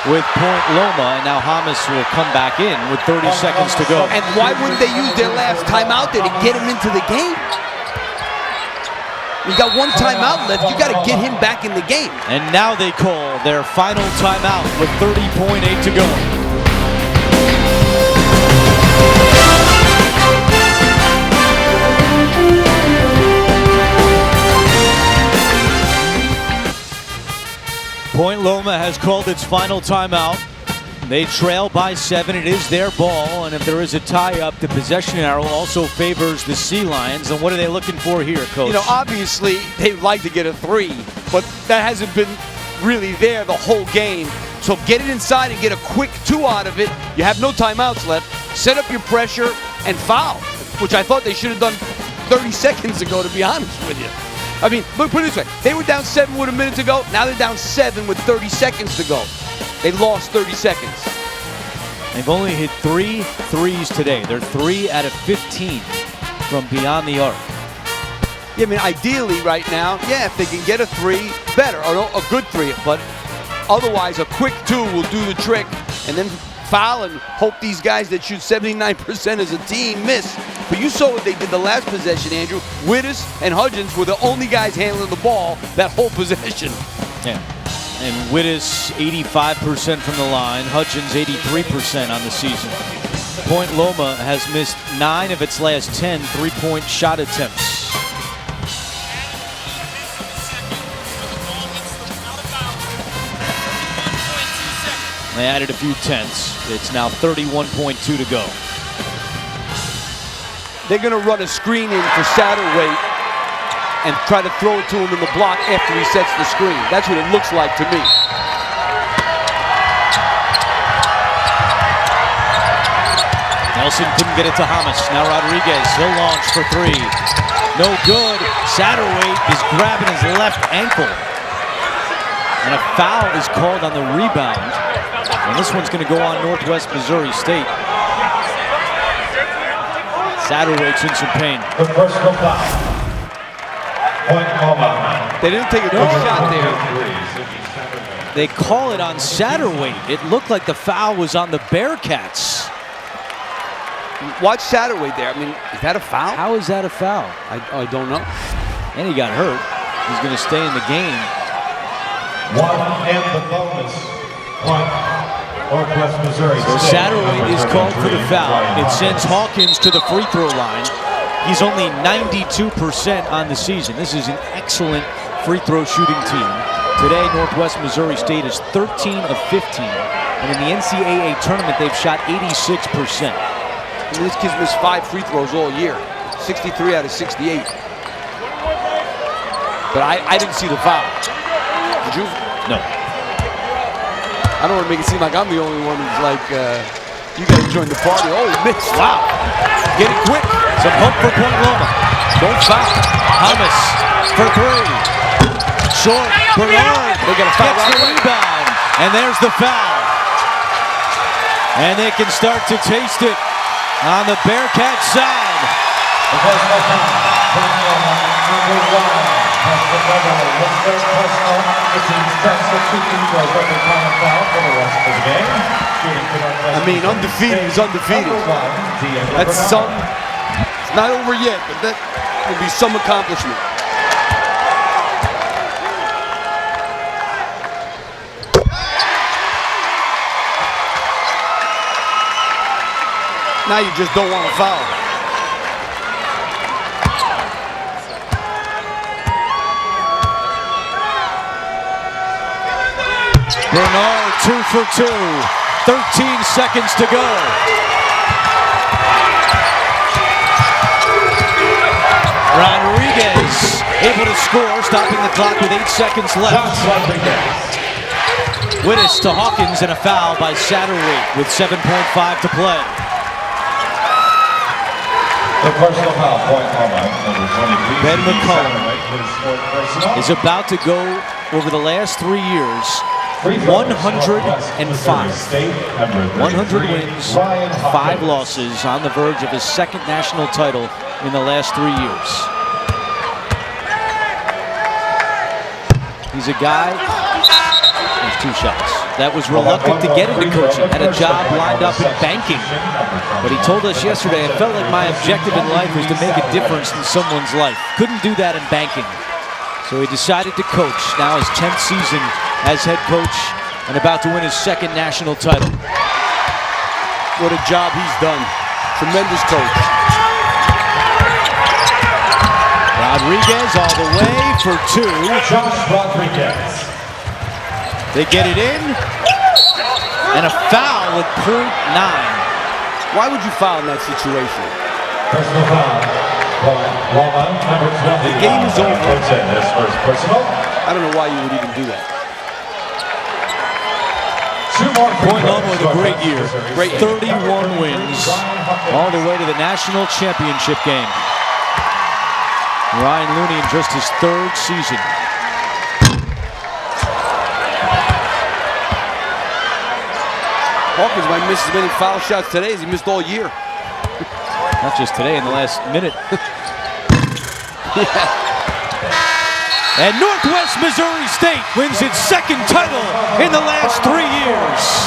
with Point Loma, and now Hamas will come back in with 30 seconds to go. And why wouldn't they use their last timeout there to get him into the game? You got 1 timeout left. You got to get him back in the game. And now they call their final timeout with 30.8 to go. Point Loma has called its final timeout. They trail by 7. It is their ball, and if there is a tie-up, the possession arrow also favors the Sea Lions. And what are they looking for here, Coach? You know, obviously, they'd like to get a 3, but that hasn't been really there the whole game. So get it inside and get a quick 2 out of it. You have no timeouts left. Set up your pressure and foul, which I thought they should have done 30 seconds ago, to be honest with you. I mean, look, put it this way. They were down 7 with a minute to go. Now they're down 7 with 30 seconds to go. They lost 30 seconds. They've only hit 3 threes today. They're 3 out of 15 from beyond the arc. Yeah, I mean, ideally right now, yeah, if they can get a 3, better, or a good 3. But otherwise, a quick 2 will do the trick. And then foul and hope these guys that shoot 79% as a team miss. But you saw what they did the last possession, Andrew. Wittes and Hudgens were the only guys handling the ball that whole possession. Yeah. And Wittes 85% from the line. Hudgens 83% on the season. Point Loma has missed 9 of its last 10 3-point shot attempts. They added a few tenths. It's now 31.2 to go. They're going to run a screen in for Satterwhite and try to throw it to him in the block after he sets the screen. That's what it looks like to me. Nelson couldn't get it to Hamas. Now Rodriguez, he'll launch for three. No good. Satterwhite is grabbing his left ankle. And a foul is called on the rebound. And this one's going to go on Northwest Missouri State. Satterwhite's in some pain. The personal foul. Point Loma. They didn't take a good shot there. They call it on Satterwhite. It looked like the foul was on the Bearcats. Watch Satterwhite there. I mean, is that a foul? How is that a foul? I don't know. And he got hurt. He's going to stay in the game. One and the bonus. Point Northwest Missouri. So Satterwhite is called for the foul. It sends Hawkins to the free throw line. He's only 92% on the season. This is an excellent free throw shooting team. Today, Northwest Missouri State is 13 of 15. And in the NCAA tournament, they've shot 86%. I mean, this kid's missed 5 free throws all year. 63 out of 68. But I didn't see the foul. Did you? No. I don't want to make it seem like I'm the only one who's like, you got to join the party. Oh, he missed. Wow. Get it quick. Some hope for Point Loma. Don't foul. Hamas for three. Short. Bernard gets the rebound. And there's the foul. And they can start to taste it on the Bearcat side. The personal foul. Point Loma, number 1. I mean, undefeated is undefeated. That's some, it's not over yet, but that will be some accomplishment. Now you just don't want to foul. Bernard 2 for 2. 13 seconds to go. Rodriguez able to score, stopping the clock with 8 seconds left. Wittes to Hawkins and a foul by Satterwhite with 7.5 to play. The personal foul, Point Loma, number 23. Ben McCullum is about to go over the last 3 years 105. 100 wins, 5 losses, on the verge of his second national title in the last 3 years. He's a guy, there's 2 shots, that was reluctant to get into coaching, had a job lined up in banking. But he told us yesterday, I felt like my objective in life was to make a difference in someone's life. Couldn't do that in banking. So he decided to coach, now his 10th season as head coach, and about to win his second national title. What a job he's done. Tremendous coach. Rodriguez all the way for 2. Josh Rodriguez. They get it in, and a foul with .9. Why would you foul in that situation? Personal foul. Point Loma, number 20. The game is over. This first personal. I don't know why you would even do that. Point Loma with a great year. 31 wins, all the way to the national championship game. Ryan Looney in just his 3rd season. Hawkins might miss as many foul shots today as he missed all year. Not just today, in the last minute. Yeah. And Northwest Missouri State wins its second title in the last 3 years.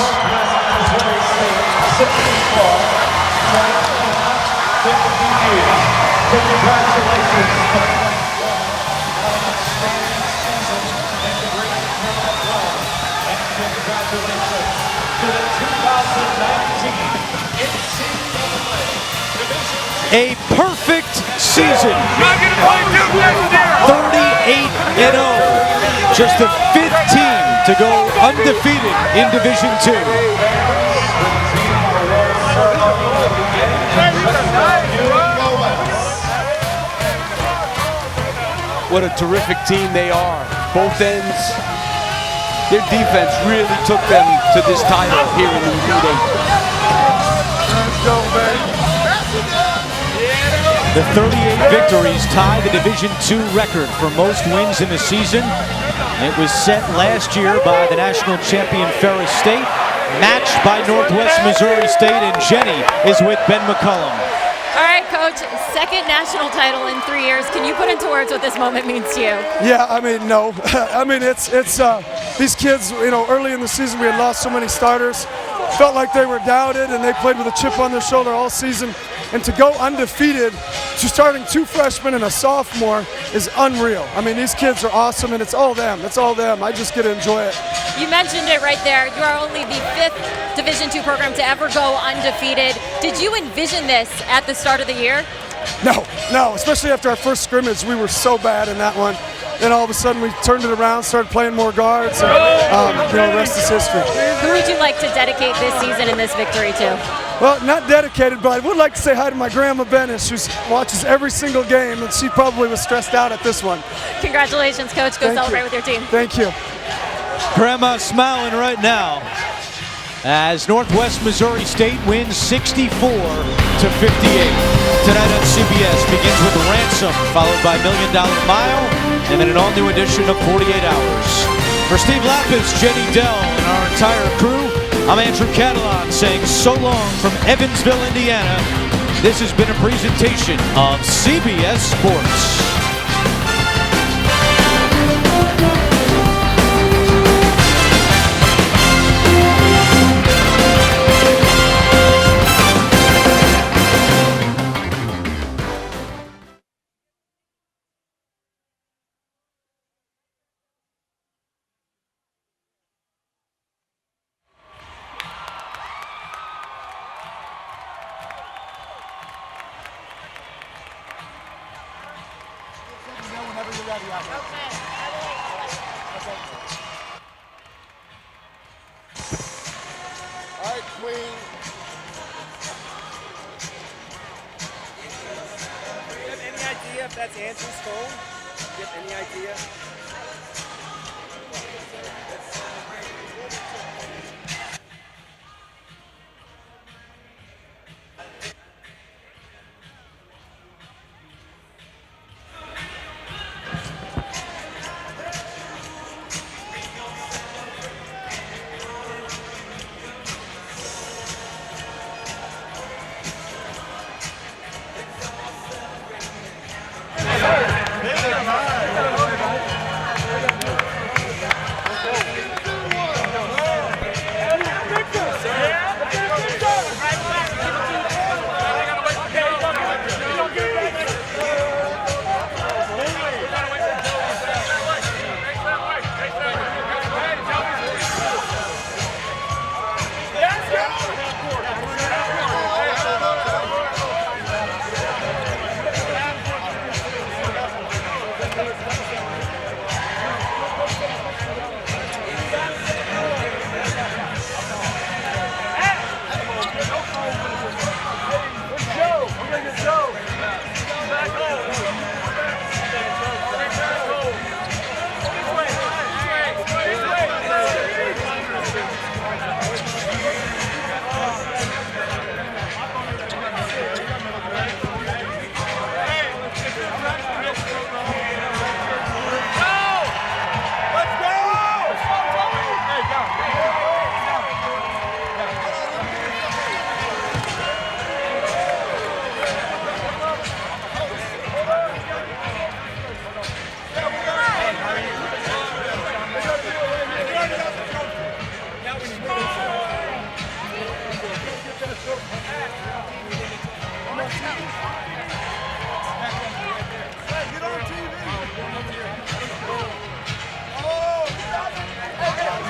A perfect season. 38-0. Just the 5th team to go undefeated in Division II. What a terrific team they are. Both ends. Their defense really took them to this title here in the Elite Eight. The 38 victories tie the Division II record for most wins in the season. It was set last year by the national champion Ferris State, matched by Northwest Missouri State, and Jenny is with Ben McCullum. All right, Coach, second national title in 3 years. Can you put into words what this moment means to you? Yeah, I mean, no. I mean, it's these kids, you know, early in the season we had lost so many starters. Felt like they were doubted, and they played with a chip on their shoulder all season. And to go undefeated, to starting 2 freshmen and a sophomore is unreal. I mean, these kids are awesome, and it's all them. It's all them. I just get to enjoy it. You mentioned it right there. You are only the 5th Division II program to ever go undefeated. Did you envision this at the start of the year? No, especially after our first scrimmage. We were so bad in that one. Then all of a sudden we turned it around, started playing more guards, and you know, the rest is history. Who would you like to dedicate this season and this victory to? Well, not dedicated, but I would like to say hi to my grandma Bennis, who watches every single game, and she probably was stressed out at this one. Congratulations, Coach. Go celebrate with your team. Thank you. Grandma's smiling right now as Northwest Missouri State wins 64-58. Tonight on CBS begins with Ransom, followed by $1 Million Mile, and then an all-new edition of 48 Hours. For Steve Lapis, Jenny Dell, and our entire crew, I'm Andrew Catalan saying so long from Evansville, Indiana. This has been a presentation of CBS Sports. If that's Andrew's phone, do you have any idea?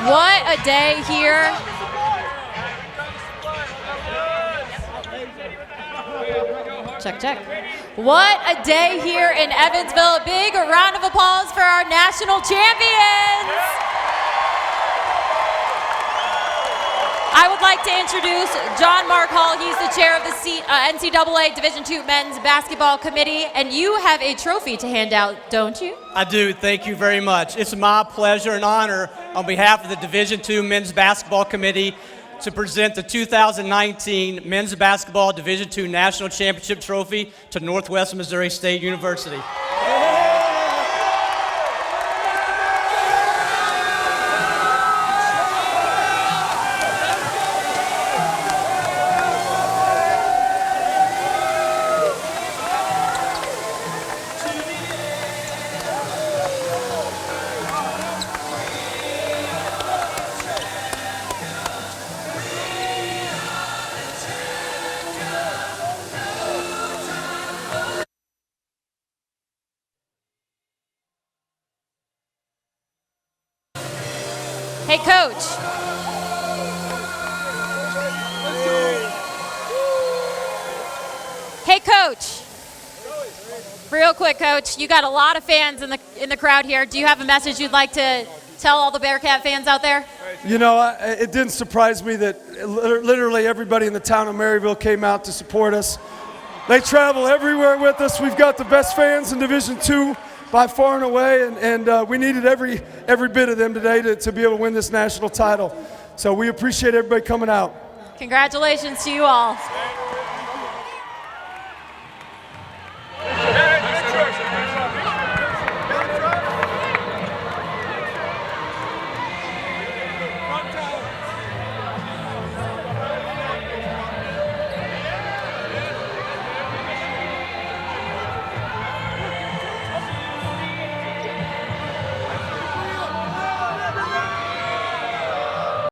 What a day here. Check, check. What a day here in Evansville. A big round of applause for our national champions. I would like to introduce John Mark Hall. He's the chair of the NCAA Division II Men's Basketball Committee, and you have a trophy to hand out, don't you? I do. Thank you very much. It's my pleasure and honor on behalf of the Division II Men's Basketball Committee to present the 2019 Men's Basketball Division II National Championship Trophy to Northwest Missouri State University. Hey, Coach. Hey, Coach. Real quick, Coach. You got a lot of fans in the crowd here. Do you have a message you'd like to tell all the Bearcat fans out there? You know, it didn't surprise me that literally everybody in the town of Maryville came out to support us. They travel everywhere with us. We've got the best fans in Division II by far and away, and we needed every bit of them today to be able to win this national title. So we appreciate everybody coming out. Congratulations to you all.